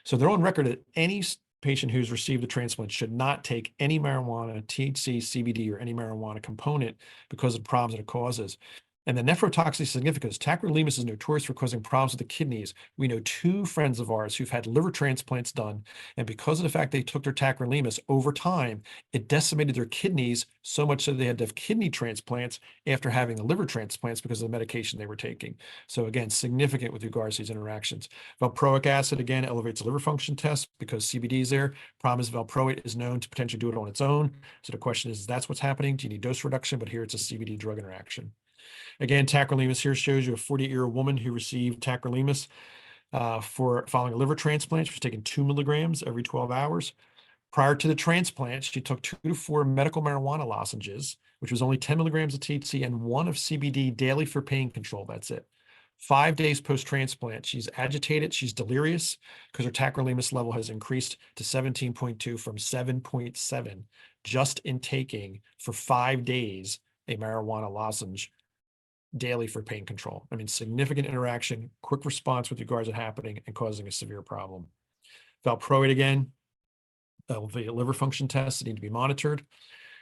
So they're on record that any patient who's received a transplant should not take any marijuana, THC, CBD, or any marijuana component because of the problems that it causes. And the nephrotoxicity significance, tacrolimus is notorious for causing problems with the kidneys. We know 2 friends of ours who've had liver transplants done, and because of the fact they took their tacrolimus, over time, it decimated their kidneys so much that they had to have kidney transplants after having the liver transplants because of the medication they were taking. So again, significant with regards to these interactions. Valproic acid, again, elevates the liver function test because CBD is there. Problem is valproate is known to potentially do it on its own. So the question is, that's what's happening. Do you need dose reduction? But here it's a CBD drug interaction. Again, tacrolimus here shows you a 48-year-old woman who received tacrolimus for following a liver transplant. She was taking 2 milligrams every 12 hours. Prior to the transplant, she took 2 to 4 medical marijuana lozenges, which was only 10 milligrams of THC and 1 of CBD daily for pain control. That's it. 5 days post-transplant, she's agitated, she's delirious because her tacrolimus level has increased to 17.2 from 7.7 just in taking for 5 days a marijuana lozenge daily for pain control. I mean, significant interaction, quick response with regards to happening and causing a severe problem. Valproate again, elevated liver function tests that need to be monitored.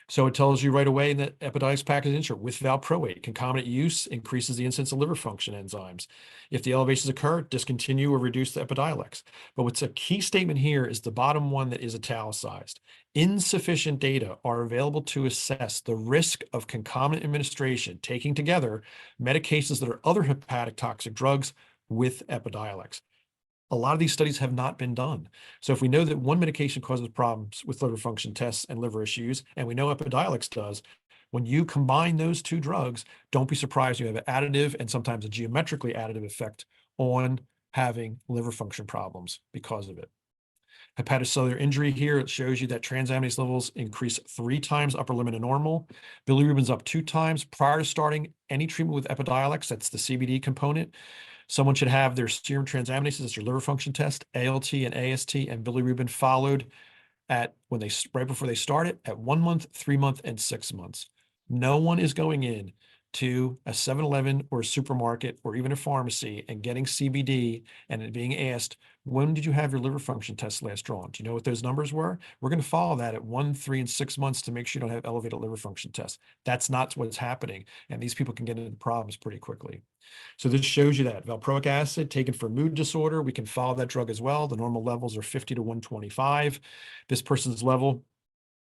So it tells you right away in that Epidiolex package insert with valproate, concomitant use increases the incidence of liver function enzymes. If the elevations occur, discontinue or reduce the Epidiolex. But what's a key statement here is the bottom one that is italicized. Insufficient data are available to assess the risk of concomitant administration, taking together medications that are other hepatic toxic drugs with Epidiolex. A lot of these studies have not been done. So if we know that one medication causes problems with liver function tests and liver issues, and we know Epidiolex does, when you combine those 2 drugs, don't be surprised you have an additive and sometimes a geometrically additive effect on having liver function problems because of it. Hepatocellular injury here, it shows you that transaminase levels increase 3 times upper limit of normal. Bilirubin's up 2 times. Prior to starting any treatment with Epidiolex, that's the CBD component, someone should have their serum transaminases, that's your liver function test, ALT and AST, and bilirubin followed at right before they start it at 1 month, 3 months, and 6 months. No one is going in to a 7-Eleven or a supermarket or even a pharmacy and getting CBD and it being asked, when did you have your liver function test last drawn? Do you know what those numbers were? We're going to follow that at 1, 3, and 6 months to make sure you don't have elevated liver function tests. That's not what's happening. And these people can get into problems pretty quickly. So this shows you that valproic acid taken for mood disorder, we can follow that drug as well. The normal levels are 50 to 125. This person's level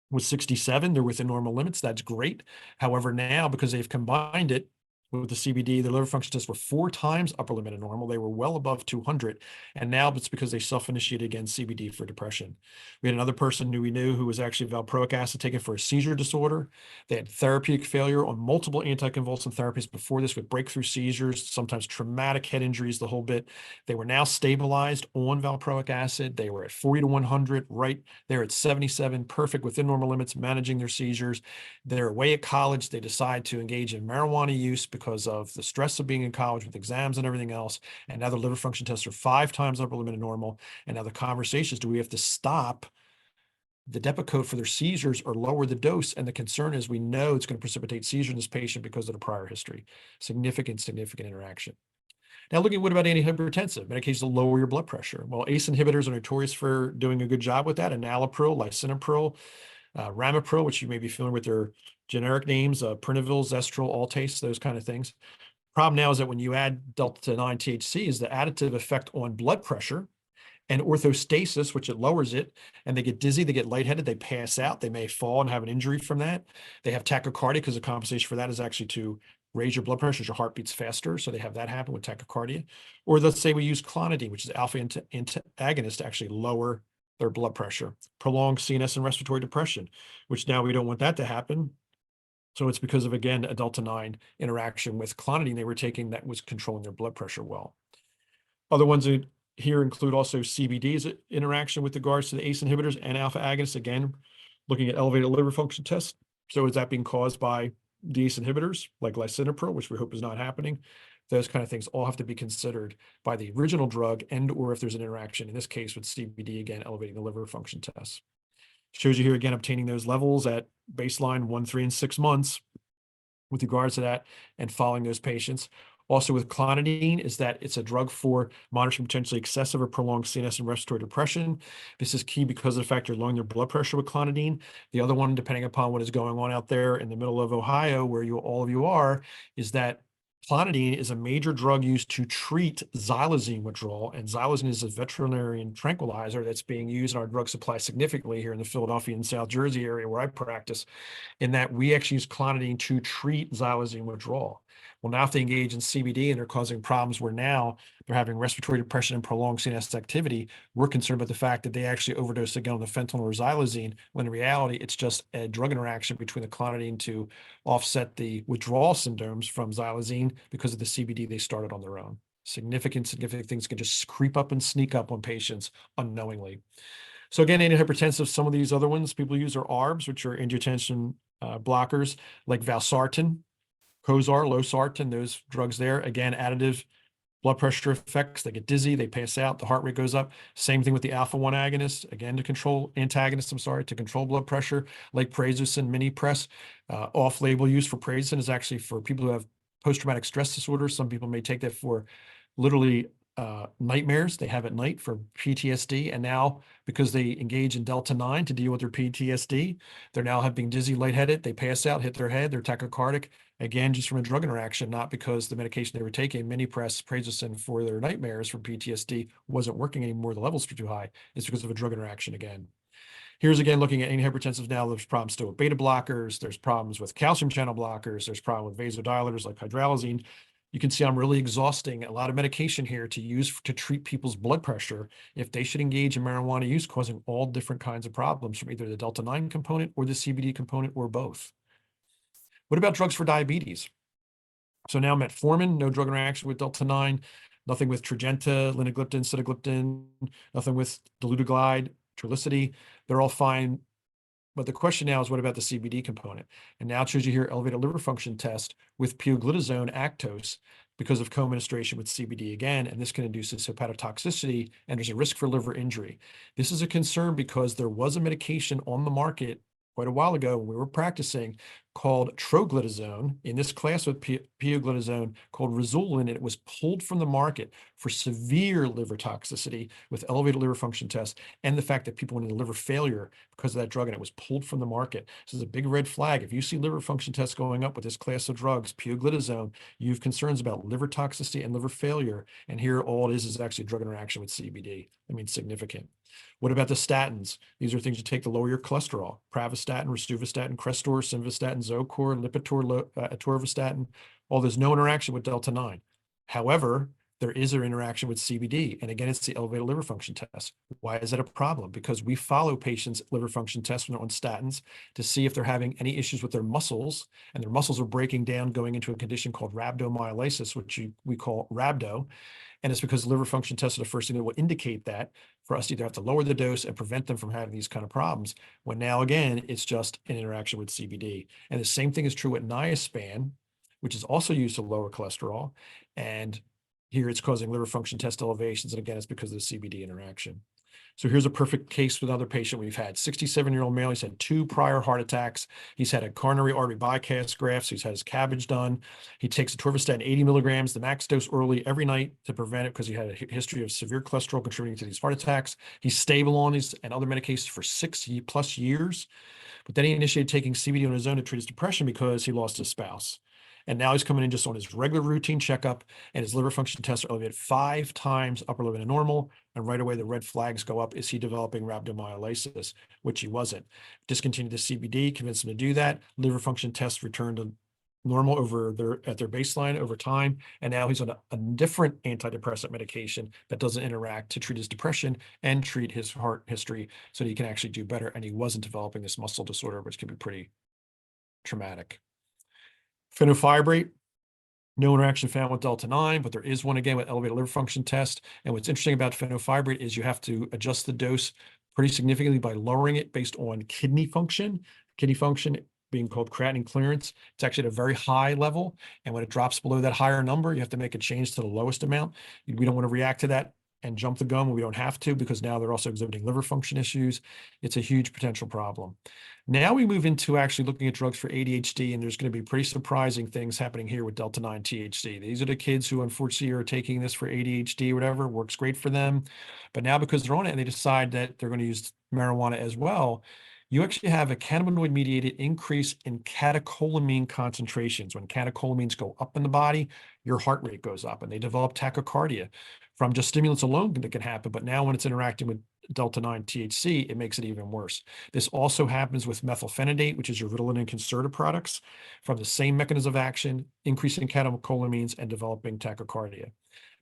was 67. They're within normal limits. That's great. However, now because they've combined it with the CBD, their liver function tests were 4 times upper limit of normal. They were well above 200. And now it's because they self-initiated against CBD for depression. We had another person who we knew who was actually valproic acid taken for a seizure disorder. They had therapeutic failure on multiple anticonvulsant therapies before this with breakthrough seizures, sometimes traumatic head injuries, the whole bit. They were now stabilized on valproic acid. They were at 40 to 100, right there at 77, perfect within normal limits, managing their seizures. They're away at college. They decide to engage in marijuana use because of the stress of being in college with exams and everything else. And now the liver function tests are 5 times upper limit of normal. And now the conversation is, do we have to stop the Depakote for their seizures or lower the dose? And the concern is we know it's going to precipitate seizure in this patient because of the prior history. Significant interaction. Now looking at what about antihypertensive medications to lower your blood pressure? Well, ACE inhibitors are notorious for doing a good job with that. Enalapril, lisinopril, Ramipril, which you may be familiar with their generic names, Pernavil, Zestril, Altace, those kind of things. Problem now is that when you add delta-9 THC is the additive effect on blood pressure and orthostasis, which it lowers it, and they get dizzy, they get lightheaded, they pass out, they may fall and have an injury from that. They have tachycardia because the compensation for that is actually to raise your blood pressure as your heart beats faster. So they have that happen with tachycardia. Or let's say we use clonidine, which is alpha antagonist, to actually lower their blood pressure, prolonged CNS and respiratory depression, which now we don't want that to happen. So it's because of, again, a delta 9 interaction with clonidine they were taking that was controlling their blood pressure well. Other ones here include also CBD's interaction with regards to the ACE inhibitors and alpha agonists, again, looking at elevated liver function tests. So is that being caused by the ACE inhibitors like lisinopril, which we hope is not happening? Those kind of things all have to be considered by the original drug, and or if there's an interaction, in this case with CBD, again, elevating the liver function tests. Shows you here again, obtaining those levels at baseline 1, 3, and 6 months with regards to that and following those patients. Also with clonidine is that it's a drug for monitoring potentially excessive or prolonged CNS and respiratory depression. This is key because of the fact you're lowering their blood pressure with clonidine. The other one, depending upon what is going on out there in the middle of Ohio, where all of you are, is that clonidine is a major drug used to treat xylazine withdrawal, and xylazine is a veterinarian tranquilizer that's being used in our drug supply significantly here in the Philadelphia and South Jersey area where I practice, in that we actually use clonidine to treat xylazine withdrawal. Well, now if they engage in CBD and they're causing problems where now they're having respiratory depression and prolonged CNS activity, we're concerned about the fact that they actually overdose again on the fentanyl or xylazine, when in reality, it's just a drug interaction between the clonidine to offset the withdrawal symptoms from xylazine because of the CBD they started on their own. Significant things can just creep up and sneak up on patients unknowingly. So again, antihypertensive, some of these other ones people use are ARBs, which are angiotensin blockers, like valsartan, Cozar, losartan, those drugs there. Again, additive blood pressure effects. They get dizzy, they pass out, the heart rate goes up. Same thing with the alpha-1 agonist, again, to control blood pressure, like prazosin, mini-press. Off-label use for prazosin is actually for people who have post-traumatic stress disorder. Some people may take that for literally nightmares they have at night for PTSD. And now, because they engage in delta 9 to deal with their PTSD, they're now being dizzy, lightheaded, they pass out, hit their head, they're tachycardic, again, just from a drug interaction, not because the medication they were taking, mini-press, prazosin, for their nightmares from PTSD wasn't working anymore, the levels were too high. It's because of a drug interaction again. Here's again looking at antihypertensives now. There's problems still with beta blockers. There's problems with calcium channel blockers. There's problem with vasodilators like hydralazine. You can see I'm really exhausting a lot of medication here to use to treat people's blood pressure if they should engage in marijuana use, causing all different kinds of problems from either the delta 9 component or the CBD component or both. What about drugs for diabetes? So now metformin, no drug interaction with delta 9, nothing with Tradjenta, linagliptin, sitagliptin, nothing with dolutegravir, Trulicity. They're all fine. But the question now is, what about the CBD component? And now it shows you here elevated liver function test with pioglitazone actose because of co-administration with CBD again, and this can induce this hepatotoxicity, and there's a risk for liver injury. This is a concern because there was a medication on the market quite a while ago when we were practicing called troglitazone in this class with pioglitazone called Rizulin, and it was pulled from the market for severe liver toxicity with elevated liver function tests and the fact that people went into liver failure because of that drug, and it was pulled from the market. This is a big red flag. If you see liver function tests going up with this class of drugs, pioglitazone, you have concerns about liver toxicity and liver failure, and here all it is actually drug interaction with CBD. I mean, significant. What about the statins? These are things you take to lower your cholesterol. Pravastatin, rosuvastatin, Crestor, simvastatin, Zocor, Lipitor, atorvastatin. All there's no interaction with delta 9. However, there is an interaction with CBD. And again, it's the elevated liver function test. Why is that a problem? Because we follow patients' liver function tests when they're on statins to see if they're having any issues with their muscles, and their muscles are breaking down, going into a condition called rhabdomyolysis, which we call rhabdo. And it's because liver function tests are the first thing that will indicate that for us to either have to lower the dose and prevent them from having these kind of problems, when now again, it's just an interaction with CBD. And the same thing is true with niaspan, which is also used to lower cholesterol. And here it's causing liver function test elevations. And again, it's because of the CBD interaction. So here's a perfect case with another patient we've had. 67-year-old male. He's had 2 prior heart attacks. He's had a coronary artery bypass graft. So he's had his cabbage done. He takes atorvastatin 80 milligrams, the max dose early every night to prevent it because he had a history of severe cholesterol contributing to these heart attacks. He's stable on these and other medications for 6+ years. But then he initiated taking CBD on his own to treat his depression because he lost his spouse. And now he's coming in just on his regular routine checkup, and his liver function tests are elevated 5 times upper limit of normal. And right away, the red flags go up. Is he developing rhabdomyolysis, which he wasn't? Discontinued the CBD, convinced him to do that. Liver function tests returned to normal at their baseline over time. And now he's on a different antidepressant medication that doesn't interact to treat his depression and treat his heart history so that he can actually do better. And he wasn't developing this muscle disorder, which can be pretty traumatic. Fenofibrate, no interaction found with delta 9, but there is one again with elevated liver function test. And what's interesting about fenofibrate is you have to adjust the dose pretty significantly by lowering it based on kidney function. Kidney function being called creatinine clearance. It's actually at a very high level. And when it drops below that higher number, you have to make a change to the lowest amount. We don't want to react to that and jump the gun when we don't have to, because now they're also exhibiting liver function issues. It's a huge potential problem. Now we move into actually looking at drugs for ADHD, and there's going to be pretty surprising things happening here with delta 9 THC. These are the kids who unfortunately are taking this for ADHD or whatever, works great for them. But now because they're on it and they decide that they're going to use marijuana as well, you actually have a cannabinoid mediated increase in catecholamine concentrations. When catecholamines go up in the body, your heart rate goes up, and they develop tachycardia from just stimulants alone that can happen. But now when it's interacting with delta 9 THC, it makes it even worse. This also happens with methylphenidate, which is your Ritalin and Concerta products, from the same mechanism of action, increasing catecholamines and developing tachycardia.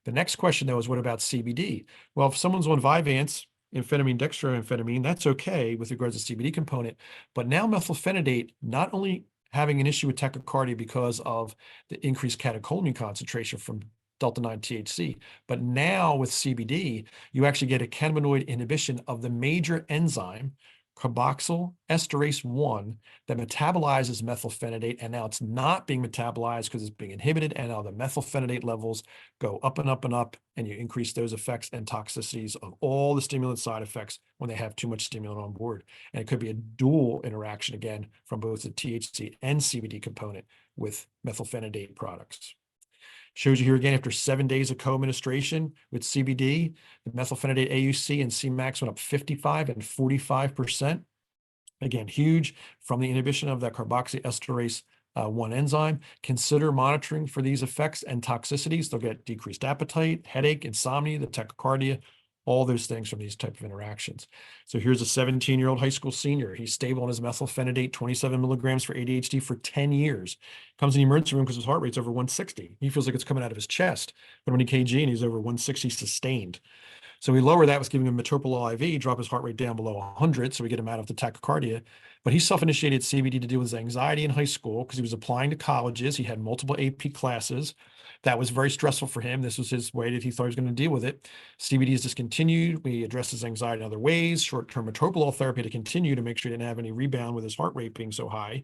The next question, though, is what about CBD? Well, if someone's on Vyvanse, amphetamine, dextroamphetamine, that's okay with regards to CBD component. But now methylphenidate, not only having an issue with tachycardia because of the increased catecholamine concentration from delta 9 THC, but now with CBD, you actually get a cannabinoid inhibition of the major enzyme carboxyl esterase 1 that metabolizes methylphenidate, and now it's not being metabolized because it's being inhibited, and now the methylphenidate levels go up and up and up, and you increase those effects and toxicities of all the stimulant side effects when they have too much stimulant on board. And it could be a dual interaction again from both the THC and CBD component with methylphenidate products. Shows you here again, after 7 days of co-administration with CBD, the methylphenidate AUC and Cmax went up 55 and 45%. Again, huge from the inhibition of that carboxyesterase 1 enzyme. Consider monitoring for these effects and toxicities. They'll get decreased appetite, headache, insomnia, the tachycardia, all those things from these type of interactions. So here's a 17-year-old high school senior. He's stable on his methylphenidate, 27 milligrams for ADHD for 10 years. Comes in the emergency room because his heart rate's over 160. He feels like it's coming out of his chest. But when he EKG and he's over 160 sustained. So we lower that with giving him metoprolol IV, drop his heart rate down below 100, so we get him out of the tachycardia. But he self-initiated CBD to deal with his anxiety in high school because he was applying to colleges. He had multiple AP classes. That was very stressful for him. This was his way that he thought he was going to deal with it. CBD is discontinued. We addressed his anxiety in other ways. Short-term metoprolol therapy to continue to make sure he didn't have any rebound with his heart rate being so high.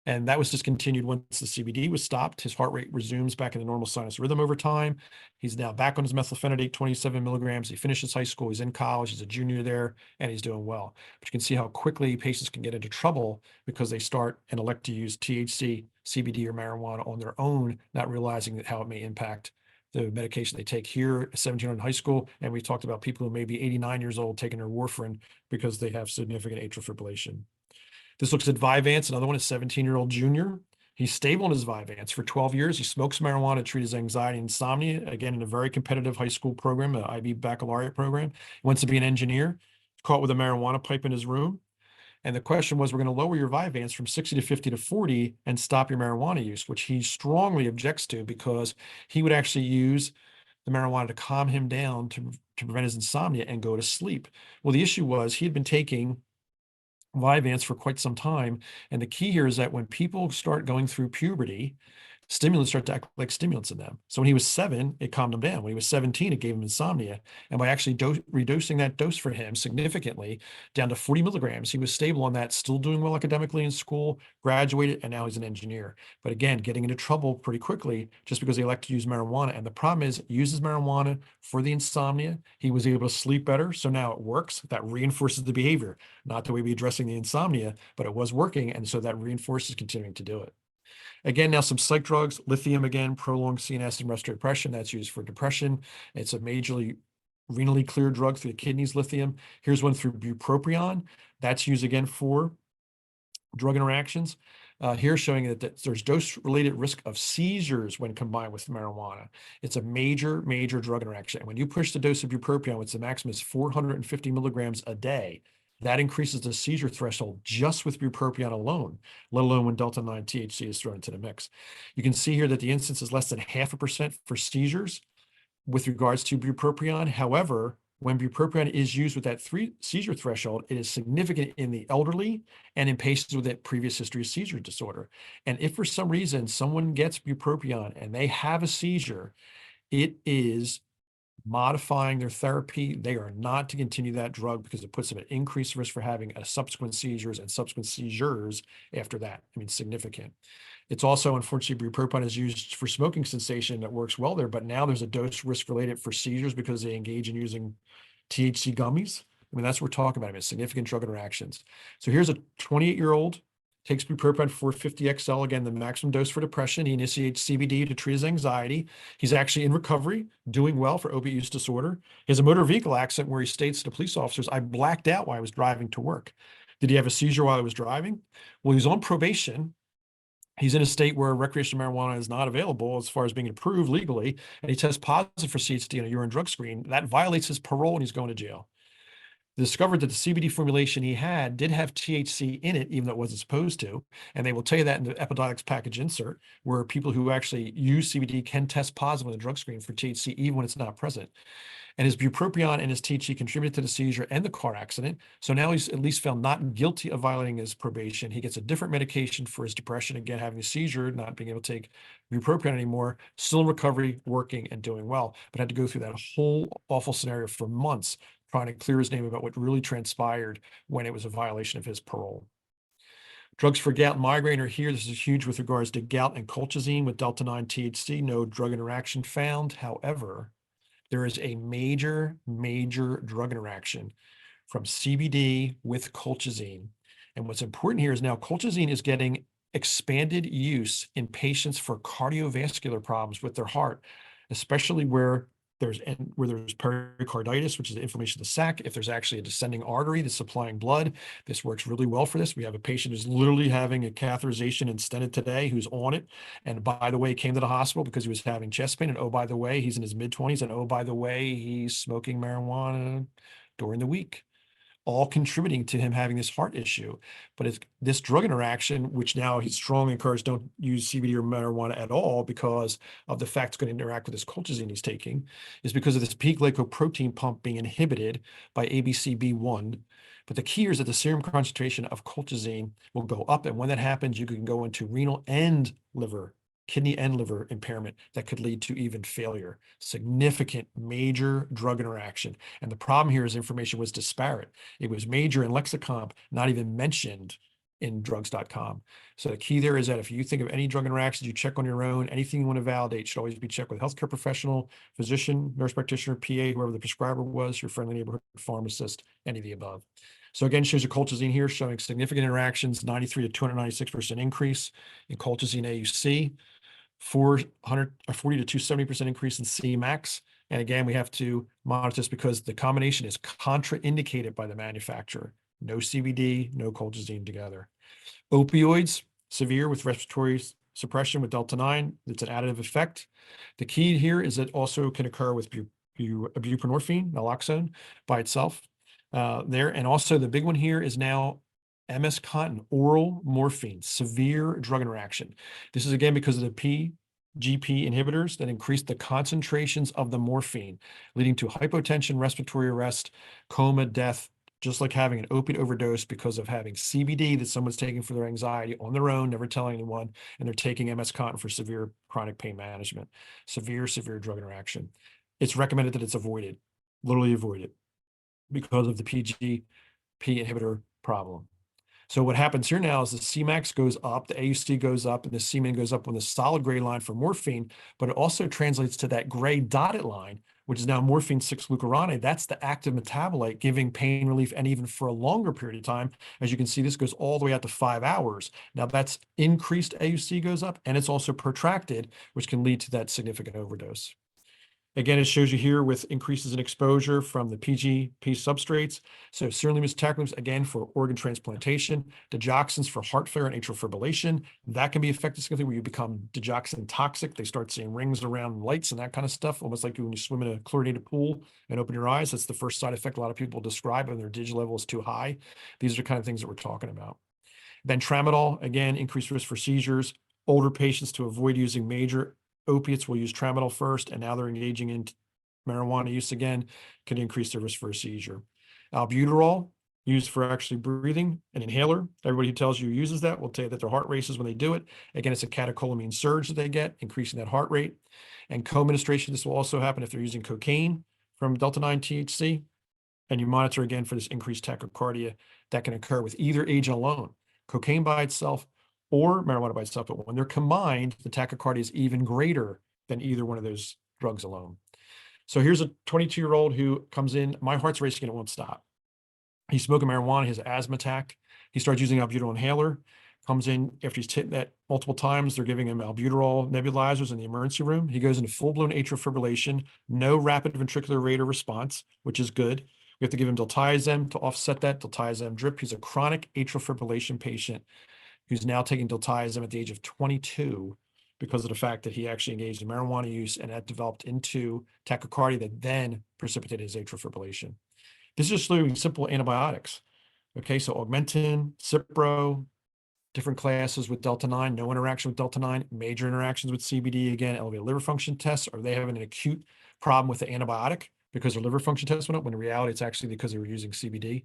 And that was discontinued once the CBD was stopped. His heart rate resumes back in the normal sinus rhythm over time. He's now back on his methylphenidate, 27 milligrams. He finishes high school. He's in college. He's a junior there, and he's doing well. But you can see how quickly patients can get into trouble because they start and elect to use THC, CBD, or marijuana on their own, not realizing how it may impact the medication they take here at 17 in high school. And we talked about people who may be 89 years old taking their warfarin because they have significant atrial fibrillation. This looks at Vyvanse, another one, a 17-year-old junior. He's stable in his Vyvanse for 12 years. He smokes marijuana to treat his anxiety and insomnia, again, in a very competitive high school program, an IB baccalaureate program. He wants to be an engineer, caught with a marijuana pipe in his room. And the question was, we're going to lower your Vyvanse from 60 to 50 to 40 and stop your marijuana use, which he strongly objects to because he would actually use the marijuana to calm him down to prevent his insomnia and go to sleep. Well, the issue was he had been taking Vyvanse for quite some time. And the key here is that when people start going through puberty, stimulants start to act like stimulants in them. So when he was 7, it calmed him down. When he was 17, it gave him insomnia. And by actually reducing that dose for him significantly down to 40 milligrams, he was stable on that, still doing well academically in school, graduated, and now he's an engineer. But again, getting into trouble pretty quickly just because they like to use marijuana. And the problem is, he uses marijuana for the insomnia. He was able to sleep better. So now it works. That reinforces the behavior. Not the way we addressing the insomnia, but it was working. And so that reinforces continuing to do it. Again, now some psych drugs, lithium again, prolonged CNS and respiratory depression. That's used for depression. It's a majorly renally clear drug through the kidneys, lithium. Here's one through bupropion. That's used again for drug interactions. Here showing that there's dose-related risk of seizures when combined with marijuana. It's a major, major drug interaction. And when you push the dose of bupropion, which the maximum is 450 milligrams a day, that increases the seizure threshold just with bupropion alone, let alone when delta-9 THC is thrown into the mix. You can see here that the incidence is less than 0.5% for seizures with regards to bupropion. However, when bupropion is used with that 3 seizure threshold, it is significant in the elderly and in patients with a previous history of seizure disorder. And if for some reason someone gets bupropion and they have a seizure, it is modifying their therapy. They are not to continue that drug because it puts them at increased risk for having a subsequent seizures and subsequent seizures after that. I mean, significant. It's also, unfortunately, bupropion is used for smoking cessation that works well there, but now there's a dose risk related for seizures because they engage in using THC gummies. I mean, that's what we're talking about. I mean, significant drug interactions. So here's a 28-year-old, takes bupropion 450 XL, again, the maximum dose for depression. He initiates CBD to treat his anxiety. He's actually in recovery, doing well for opiate use disorder. He has a motor vehicle accident where he states to police officers, I blacked out while I was driving to work. Did he have a seizure while he was driving? Well, he was on probation. He's in a state where recreational marijuana is not available as far as being approved legally, and he tests positive for CHD on a urine drug screen. That violates his parole and he's going to jail. Discovered that the CBD formulation he had did have THC in it, even though it wasn't supposed to. And they will tell you that in the Epidiolex package insert, where people who actually use CBD can test positive on the drug screen for THC, even when it's not present. And his bupropion and his THC contributed to the seizure and the car accident. So now he's at least found not guilty of violating his probation. He gets a different medication for his depression, again, having a seizure, not being able to take bupropion anymore, still in recovery, working and doing well, but had to go through that whole awful scenario for months, trying to clear his name about what really transpired when it was a violation of his parole. Drugs for gout and migraine are here. This is huge with regards to gout and colchicine with delta-9 THC, no drug interaction found. However, there is a major drug interaction from CBD with colchicine. And what's important here is now colchicine is getting expanded use in patients for cardiovascular problems with their heart, especially where there's pericarditis, which is inflammation of the sac. If there's actually a descending artery that's supplying blood, this works really well for this. We have a patient who's literally having a catheterization and stented today, who's on it. And by the way, came to the hospital because he was having chest pain. And oh, by the way, he's in his mid-20s. And oh, by the way, he's smoking marijuana during the week, all contributing to him having this heart issue. But it's this drug interaction, which now he's strongly encouraged don't use CBD or marijuana at all because of the fact it's going to interact with this colchicine he's taking, is because of this P-glycoprotein pump being inhibited by ABCB1. But the key is that the serum concentration of colchicine will go up. And when that happens, you can go into renal and liver, kidney and liver impairment that could lead to even failure. Significant major drug interaction. And the problem here is information was disparate. It was major in Lexicomp, not even mentioned in drugs.com. So the key there is that if you think of any drug interactions, you check on your own. Anything you want to validate should always be checked with a healthcare professional, physician, nurse practitioner, PA, whoever the prescriber was, your friendly neighborhood pharmacist, any of the above. So again, shows your colchicine here showing significant interactions, 93 to 296% increase in colchicine AUC. 40 to 270% increase in Cmax. And again, we have to monitor this because the combination is contraindicated by the manufacturer. No CBD, no colchicine together. Opioids, severe with respiratory suppression with delta-9. It's an additive effect. The key here is it also can occur with buprenorphine, naloxone by itself there. And also the big one here is now MS-Contin, oral morphine, severe drug interaction. This is again because of the PGP inhibitors that increase the concentrations of the morphine, leading to hypotension, respiratory arrest, coma, death, just like having an opiate overdose because of having CBD that someone's taking for their anxiety on their own, never telling anyone, and they're taking MS-Contin for severe chronic pain management. Severe drug interaction. It's recommended that it's avoided, literally avoided, because of the PGP inhibitor problem. So what happens here now is the Cmax goes up, the AUC goes up, and the Cmin goes up on the solid gray line for morphine, but it also translates to that gray dotted line, which is now morphine 6-glucuronide. That's the active metabolite giving pain relief and even for a longer period of time. As you can see, this goes all the way out to 5 hours. Now that's increased AUC goes up, and it's also protracted, which can lead to that significant overdose. Again, it shows you here with increases in exposure from the PGP substrates. So sirolimus, tacrolimus, again, for organ transplantation, digoxins for heart failure and atrial fibrillation. That can be affected significantly where you become digoxin toxic. They start seeing rings around lights and that kind of stuff, almost like when you swim in a chlorinated pool and open your eyes. That's the first side effect a lot of people describe when their dig level is too high. These are the kind of things that we're talking about. Then tramadol, again, increased risk for seizures. Older patients, to avoid using major opiates, will use tramadol first, and now they're engaging in marijuana use again, can increase their risk for a seizure. Albuterol, used for actually breathing, an inhaler. Everybody who tells you uses that will tell you that their heart races when they do it. Again, it's a catecholamine surge that they get, increasing that heart rate. And co-administration, this will also happen if they're using cocaine from delta-9 THC. And you monitor again for this increased tachycardia that can occur with either agent alone, cocaine by itself or marijuana by itself. But when they're combined, the tachycardia is even greater than either one of those drugs alone. So here's a 22-year-old who comes in, my heart's racing and it won't stop. He's smoking marijuana, his asthma attack. He starts using albuterol inhaler, comes in after he's hit that multiple times. They're giving him albuterol nebulizers in the emergency room. He goes into full-blown atrial fibrillation, no rapid ventricular rate or response, which is good. We have to give him diltiazem to offset that diltiazem drip. He's a chronic atrial fibrillation patient who's now taking diltiazem at the age of 22 because of the fact that he actually engaged in marijuana use and that developed into tachycardia that then precipitated his atrial fibrillation. This is just doing simple antibiotics. Okay, so Augmentin, Cipro, different classes with delta-9, no interaction with delta-9, major interactions with CBD, again, elevated liver function tests. Are they having an acute problem with the antibiotic because their liver function tests went up, when in reality, it's actually because they were using CBD.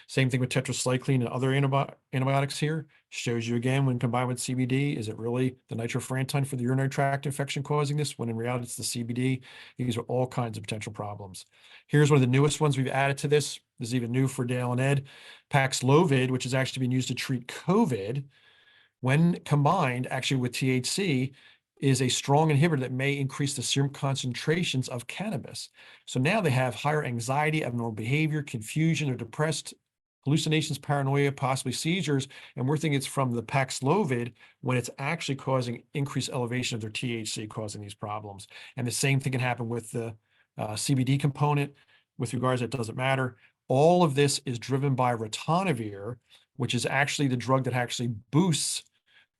Same thing with tetracycline and other antibiotics here. Shows you again, when combined with CBD, is it really the nitrofurantoin for the urinary tract infection causing this, when in reality, it's the CBD. These are all kinds of potential problems. Here's one of the newest ones we've added to this. This is even new for Dale and Ed. Paxlovid, which is actually being used to treat COVID, when combined actually with THC, is a strong inhibitor that may increase the serum concentrations of cannabis. So now they have higher anxiety, abnormal behavior, confusion, or depressed, hallucinations, paranoia, possibly seizures. And we're thinking it's from the Paxlovid when it's actually causing increased elevation of their THC, causing these problems. And the same thing can happen with the CBD component. With regards, it doesn't matter. All of this is driven by ritonavir, which is actually the drug that actually boosts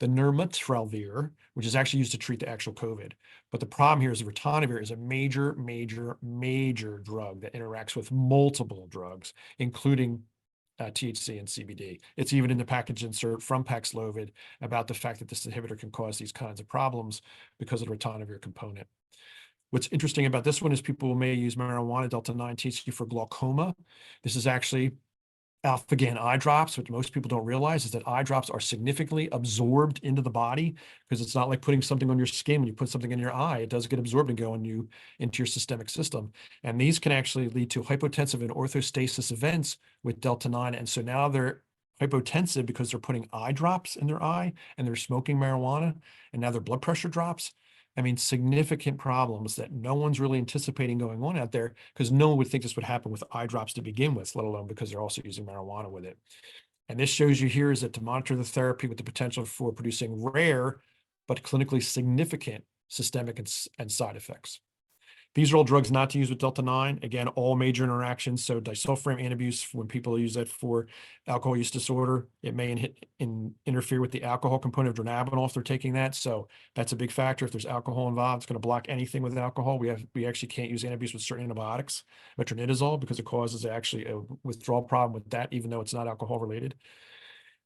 the nirmatrelvir, which is actually used to treat the actual COVID. But the problem here is the ritonavir is a major, major, major drug that interacts with multiple drugs, including THC and CBD. It's even in the package insert from Paxlovid about the fact that this inhibitor can cause these kinds of problems because of the ritonavir component. What's interesting about this one is people may use marijuana, delta-9 THC, for glaucoma. This is actually alpha-GAN eye drops. What most people don't realize is that eye drops are significantly absorbed into the body, because it's not like putting something on your skin. When you put something in your eye, it does get absorbed and go into your systemic system. And these can actually lead to hypotensive and orthostasis events with delta-9. And so now they're hypotensive because they're putting eye drops in their eye and they're smoking marijuana, and now their blood pressure drops. I mean, significant problems that no one's really anticipating going on out there, because no one would think this would happen with eye drops to begin with, let alone because they're also using marijuana with it. And this shows you here is that to monitor the therapy with the potential for producing rare but clinically significant systemic and side effects. These are all drugs not to use with delta-9. Again, all major interactions. So disulfiram antabuse, when people use that for alcohol use disorder, it may interfere with the alcohol component of dronabinol if they're taking that. So that's a big factor. If there's alcohol involved, it's going to block anything with alcohol. We actually can't use antabuse with certain antibiotics, metronidazole, because it causes actually a withdrawal problem with that, even though it's not alcohol related.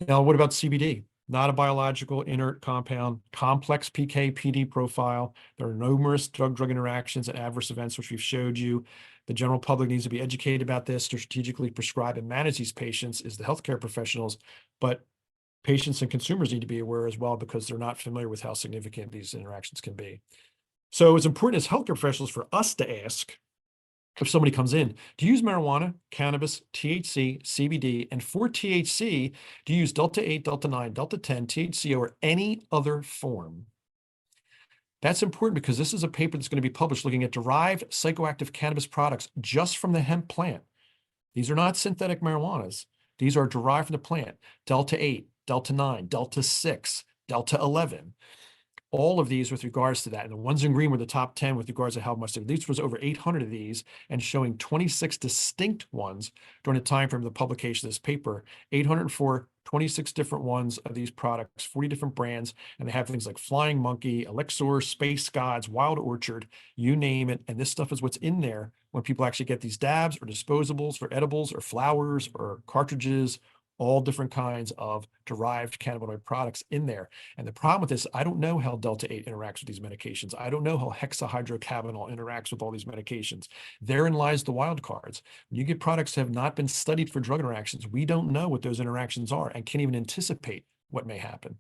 Now, what about CBD? Not a biological inert compound, complex PK/PD profile. There are numerous drug-drug interactions and adverse events, which we've showed you. The general public needs to be educated about this to strategically prescribe and manage these patients is the healthcare professionals, but patients and consumers need to be aware as well, because they're not familiar with how significant these interactions can be. So it's important as healthcare professionals for us to ask, if somebody comes in, do you use marijuana, cannabis, THC, CBD, and for THC, do you use delta-8, delta-9, delta-10, THCO, or any other form? That's important because this is a paper that's going to be published looking at derived psychoactive cannabis products just from the hemp plant. These are not synthetic marijuanas. These are derived from the plant. Delta-8, delta-9, delta-6, delta-11. all of these with regards to that. And the ones in green were the top 10 with regards to how much. These was over 800 of these and showing 26 distinct ones during the time frame of the publication of this paper. 804, 26 different ones of these products, 40 different brands. And they have things like Flying Monkey, Elixir, Space Gods, Wild Orchard, you name it. And this stuff is what's in there when people actually get these dabs or disposables or edibles or flowers or cartridges, all different kinds of derived cannabinoid products in there. And the problem with this, I don't know how Delta-8 interacts with these medications. I don't know how hexahydrocannabinol interacts with all these medications. Therein lies the wild cards. When you get products that have not been studied for drug interactions, we don't know what those interactions are and can't even anticipate what may happen.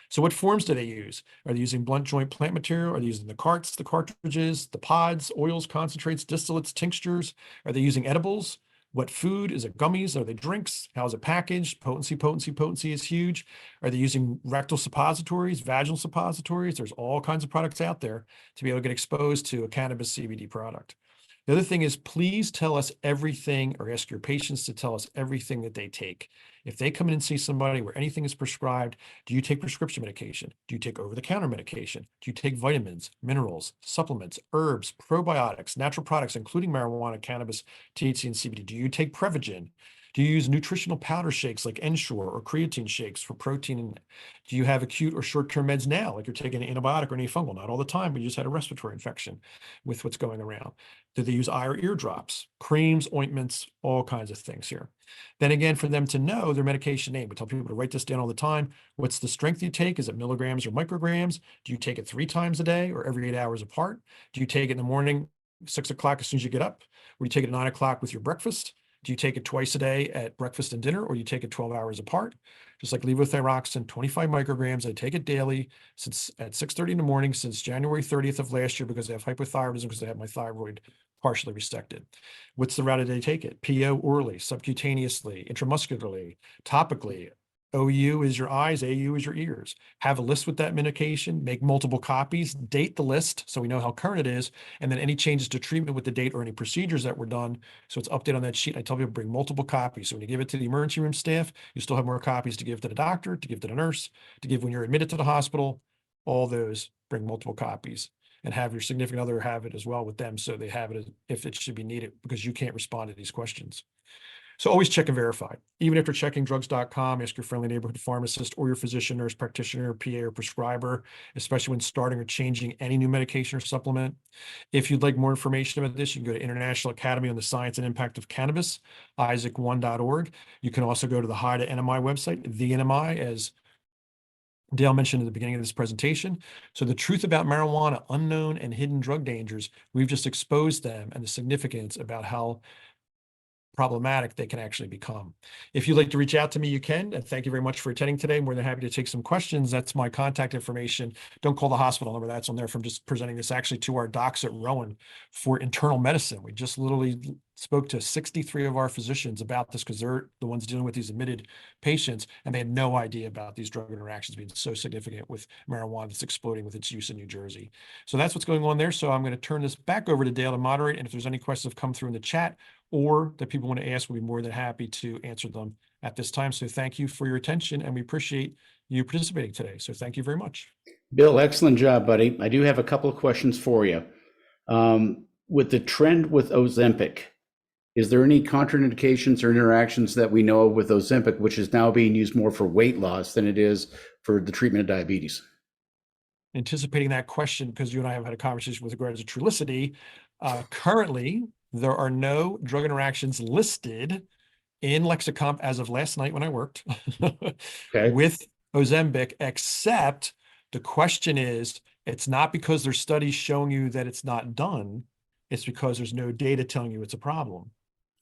So what forms do they use? Are they using blunt joint plant material? Are they using the carts, the cartridges, the pods, oils, concentrates, distillates, tinctures? Are they using edibles? What food? Is it gummies? Are they drinks? How is it packaged? Potency is huge. Are they using rectal suppositories, vaginal suppositories? There's all kinds of products out there to be able to get exposed to a cannabis CBD product. The other thing is, please tell us everything, or ask your patients to tell us everything that they take. If they come in and see somebody where anything is prescribed, do you take prescription medication? Do you take over-the-counter medication? Do you take vitamins, minerals, supplements, herbs, probiotics, natural products, including marijuana, cannabis, THC, and CBD? Do you take Prevagen? Do you use nutritional powder shakes like Ensure or creatine shakes for protein? And do you have acute or short-term meds now, like you're taking an antibiotic or an antifungal? Not all the time, but you just had a respiratory infection with what's going around. Do they use eye or ear drops, creams, ointments, all kinds of things here? Then again, for them to know their medication name, we tell people to write this down all the time. What's the strength you take? Is it milligrams or micrograms? Do you take it 3 times a day or every 8 hours apart? Do you take it in the morning, 6 o'clock as soon as you get up? Or do you take it at 9 o'clock with your breakfast? Do you take it twice a day at breakfast and dinner, or do you take it 12 hours apart? Just like levothyroxine, 25 micrograms. I take it daily since at 6:30 in the morning since January 30th of last year because I have hypothyroidism because I have my thyroid partially resected. What's the route that they take it? PO orally, subcutaneously, intramuscularly, topically. OU is your eyes, AU is your ears. Have a list with that medication, make multiple copies, date the list so we know how current it is, and then any changes to treatment with the date or any procedures that were done. So it's updated on that sheet. I tell people bring multiple copies. So when you give it to the emergency room staff, you still have more copies to give to the doctor, to give to the nurse, to give when you're admitted to the hospital. All those bring multiple copies and have your significant other have it as well with them so they have it if it should be needed because you can't respond to these questions. So always check and verify. Even after checking drugs.com, ask your friendly neighborhood pharmacist or your physician, nurse practitioner, PA, or prescriber, especially when starting or changing any new medication or supplement. If you'd like more information about this, you can go to International Academy on the Science and Impact of Cannabis, isaac1.org. You can also go to the HIDA NMI website, the NMI, as Dale mentioned at the beginning of this presentation. So the truth about marijuana, unknown and hidden drug dangers, we've just exposed them and the significance about how problematic they can actually become. If you'd like to reach out to me, you can. And thank you very much for attending today. More than happy to take some questions. That's my contact information. Don't call the hospital number. That's on there from just presenting this actually to our docs at Rowan for internal medicine. We just literally spoke to 63 of our physicians about this because they're the ones dealing with these admitted patients, and they had no idea about these drug interactions being so significant with marijuana that's exploding with its use in New Jersey. So that's what's going on there. So I'm going to turn this back over to Dale to moderate. And if there's any questions that have come through in the chat or that people want to ask, we'll be more than happy to answer them at this time. So thank you for your attention, and we appreciate you participating today. So thank you very much.
Bill, excellent job, buddy. I do have a couple of questions for you. With the trend with Ozempic, is there any contraindications or interactions that we know of with Ozempic, which is now being used more for weight loss than it is for the treatment of diabetes?
Anticipating that question, because you and I have had a conversation with regards to Trulicity, currently there are no drug interactions listed in Lexicomp as of last night when I worked
Okay.
with Ozempic, except the question is, it's not because there's studies showing you that it's not done, it's because there's no data telling you it's a problem.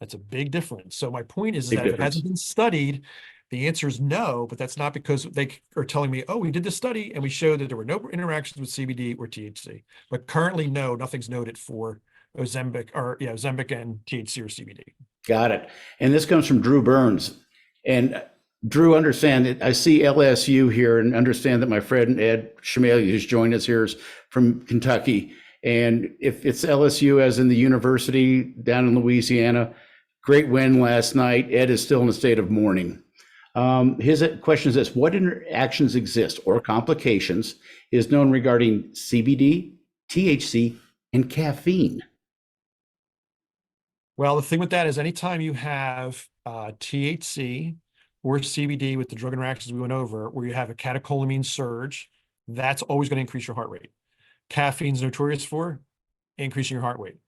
That's a big difference. So my point is
Big
that if it
difference.
hasn't been studied, the answer is no, but that's not because they are telling me, oh, we did the study and we showed that there were no interactions with CBD or THC. But currently, no, nothing's noted for Ozempic and THC or CBD.
Got it. And this comes from Drew Burns. And Drew, understand it. I see LSU here and understand that my friend Ed Shamalia, who's joined us here, is from Kentucky. And if it's LSU as in the university down in Louisiana, great win last night. Ed is still in a state of mourning. His question is this: what interactions exist or complications is known regarding CBD, THC, and caffeine?
Well, the thing with that is anytime you have THC or CBD with the drug interactions we went over, where you have a catecholamine surge, that's always going to increase your heart rate. Caffeine's notorious for increasing your heart rate.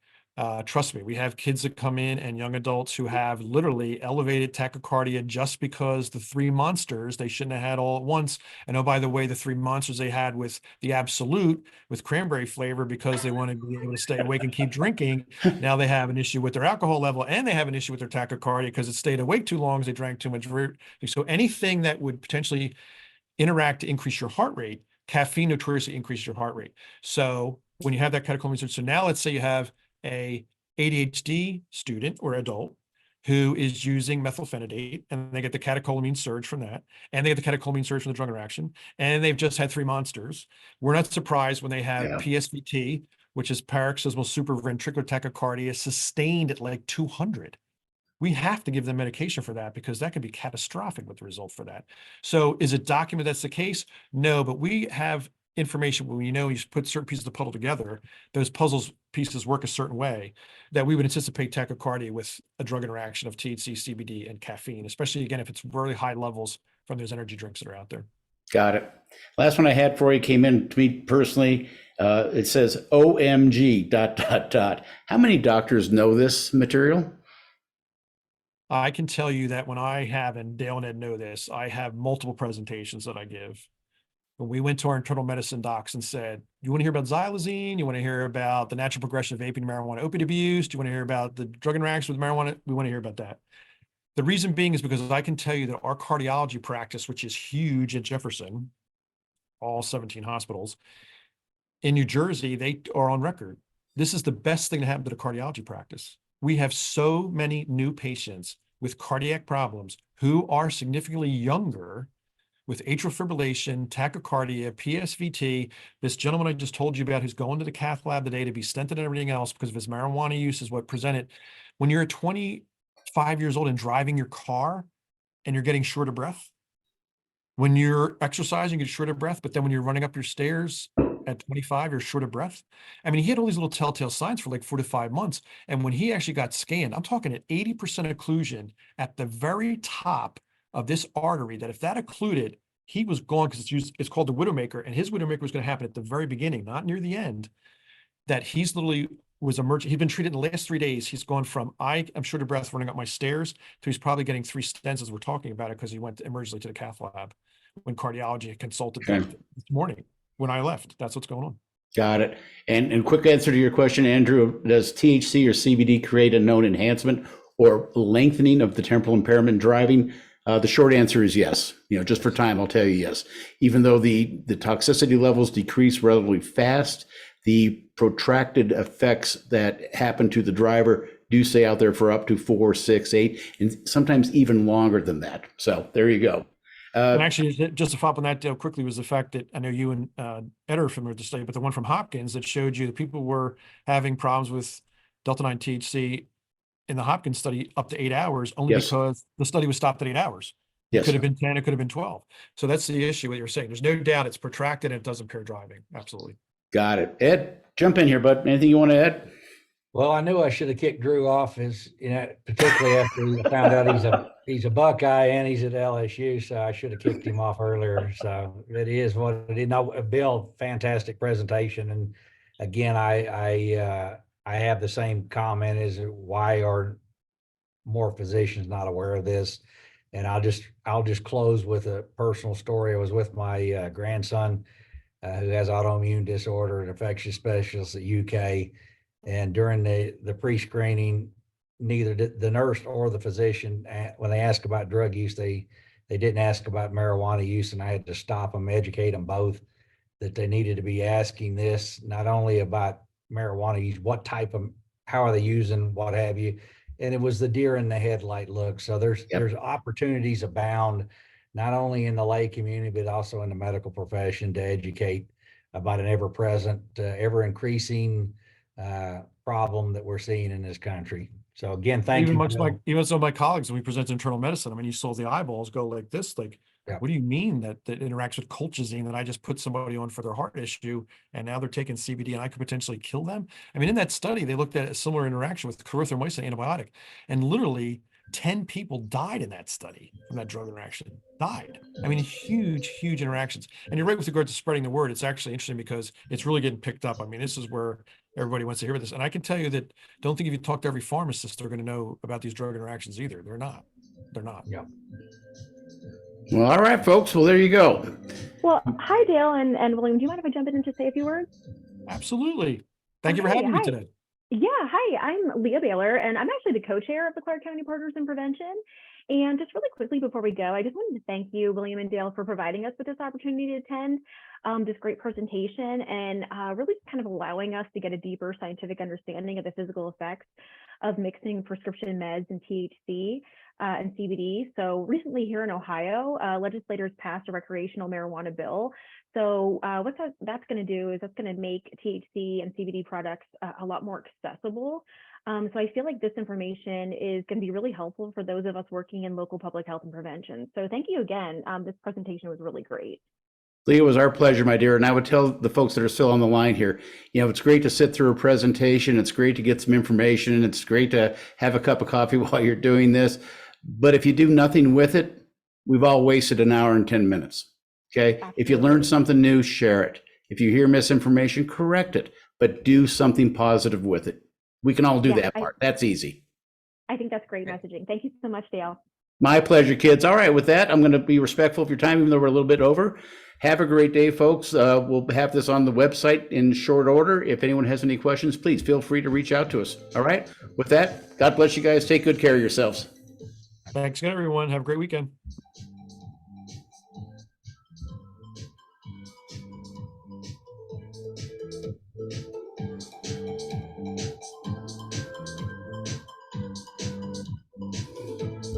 Trust me, we have kids that come in and young adults who have literally elevated tachycardia just because the three monsters they shouldn't have had all at once. And oh, by the way, the three monsters they had with the Absolute with cranberry flavor because they wanted to be able to stay awake and keep drinking. Now they have an issue with their alcohol level and they have an issue with their tachycardia because it stayed awake too long as they drank too much. So anything that would potentially interact to increase your heart rate, caffeine notoriously increases your heart rate. So when you have that catecholamine surge, so now let's say you have a ADHD student or adult who is using methylphenidate and they get the catecholamine surge from that, and they get the catecholamine surge from the drug interaction, and they've just had three monsters. We're not surprised when they have
Yeah.
PSVT, which is paroxysmal supraventricular tachycardia, sustained at like 200. We have to give them medication for that because that could be catastrophic with the result for that. So is it documented that's the case? No, but we have information when you know you put certain pieces of the puzzle together, those puzzles pieces work a certain way that we would anticipate tachycardia with a drug interaction of THC, CBD, and caffeine, especially again, if it's really high levels from those energy drinks that are out there.
Got it. Last one I had for you came in to me personally. It says OMG dot dot dot. How many doctors know this material?
I can tell you that when I have, and Dale and Ed know this, I have multiple presentations that I give. When we went to our internal medicine docs and said, you want to hear about xylazine? You want to hear about the natural progression of vaping, marijuana, opiate abuse? Do you want to hear about the drug interaction with marijuana? We want to hear about that. The reason being is because I can tell you that our cardiology practice, which is huge at Jefferson, all 17 hospitals, in New Jersey, they are on record. This is the best thing to happen to the cardiology practice. We have so many new patients with cardiac problems who are significantly younger with atrial fibrillation, tachycardia, PSVT. This gentleman I just told you about who's going to the cath lab today to be stented and everything else because of his marijuana use is what presented. When you're 25 years old and driving your car and you're getting short of breath, when you're exercising, you get short of breath, but then when you're running up your stairs at 25, you're short of breath. I mean, he had all these little telltale signs for like 4 to 5 months. And when he actually got scanned, I'm talking at 80% occlusion at the very top of this artery, that if that occluded, he was gone because it's called the widowmaker, and his widowmaker was going to happen at the very beginning, not near the end. That he's literally was emerging. He'd been treated in the last 3 days. He's gone from I'm short of breath running up my stairs to he's probably getting 3 stents as we're talking about it because he went emergently to the cath lab when cardiology consulted
Okay.
this morning when I left. That's what's going on.
Got it. And quick answer to your question, Andrew, does THC or CBD create a known enhancement or lengthening of the temporal impairment in driving? The short answer is yes. Just for time, I'll tell you yes. Even though the toxicity levels decrease relatively fast, the protracted effects that happen to the driver do stay out there for up to 4, 6, 8, and sometimes even longer than that. So there you go.
And actually, just to follow up on that, Dale, quickly, was the fact that I know you and Ed are familiar with the study, but the one from Hopkins that showed you that people were having problems with Delta-9 THC in the Hopkins study up to 8 hours, only
Yes.
because the study was stopped at 8 hours. It
Yes.
could have been 10, it could have been 12. So that's the issue what you're saying. There's no doubt it's protracted and it does impair driving. Absolutely.
Got it. Ed, jump in here, bud. Anything you want to add?
Well, I knew I should have kicked Drew off, particularly after he found out he's a Buckeye and he's at LSU, so I should have kicked him off earlier. So it is what it is. No, Bill, fantastic presentation, and again, I have the same comment: is why are more physicians not aware of this? And I'll just close with a personal story. I was with my grandson who has autoimmune disorder, an infectious specialist at UK. And during the pre-screening, neither the nurse or the physician, when they asked about drug use, they didn't ask about marijuana use, and I had to stop them, educate them both that they needed to be asking this, not only about marijuana use, what type of, how are they using, what have you. And it was the deer in the headlight look. So there's opportunities abound, not only in the lay community, but also in the medical profession to educate about an ever-present, ever-increasing problem that we're seeing in this country. So again, thank you. Bill.
Even some of my colleagues, when we present internal medicine, I mean, you saw the eyeballs go like this, like,
Yeah.
what do you mean that interacts with colchicine that I just put somebody on for their heart issue and now they're taking CBD and I could potentially kill them? I mean, in that study, they looked at a similar interaction with clarithromycin antibiotic, and literally 10 people died in that study from that drug interaction. Died. I mean, huge interactions. And you're right with regard to spreading the word. It's actually interesting because it's really getting picked up. I mean, this is where everybody wants to hear this. And I can tell you that don't think if you talk to every pharmacist, they're going to know about these drug interactions either. They're not.
Yeah.
Well, all right, folks. Well, there you go.
Well, hi, Dale and William. Do you mind if I jump in and just say a few words?
Absolutely. Thank you for
Okay,
having me
hi.
today.
Yeah, hi, I'm Leah Baylor, and I'm actually the co-chair of the Clark County Partners in Prevention. And just really quickly before we go, I just wanted to thank you, William and Dale, for providing us with this opportunity to attend this great presentation and really kind of allowing us to get a deeper scientific understanding of the physical effects of mixing prescription meds and THC and CBD. So recently here in Ohio, legislators passed a recreational marijuana bill. So what that's going to do is that's going to make THC and CBD products a lot more accessible. So I feel like this information is going to be really helpful for those of us working in local public health and prevention. So thank you again. This presentation was really great.
Lee, it was our pleasure, my dear. And I would tell the folks that are still on the line here, it's great to sit through a presentation. It's great to get some information. And it's great to have a cup of coffee while you're doing this. But if you do nothing with it, we've all wasted an hour and 10 minutes. Okay.
Absolutely.
If you learn something new, share it. If you hear misinformation, correct it, but do something positive with it. We can all do that part. That's easy.
I think that's great messaging. Thank you so much, Dale.
My pleasure, kids. All right, with that, I'm going to be respectful of your time, even though we're a little bit over. Have a great day, folks. We'll have this on the website in short order. If anyone has any questions, please feel free to reach out to us. All right. With that, God bless you guys. Take good care of yourselves.
Thanks again, everyone. Have a great weekend.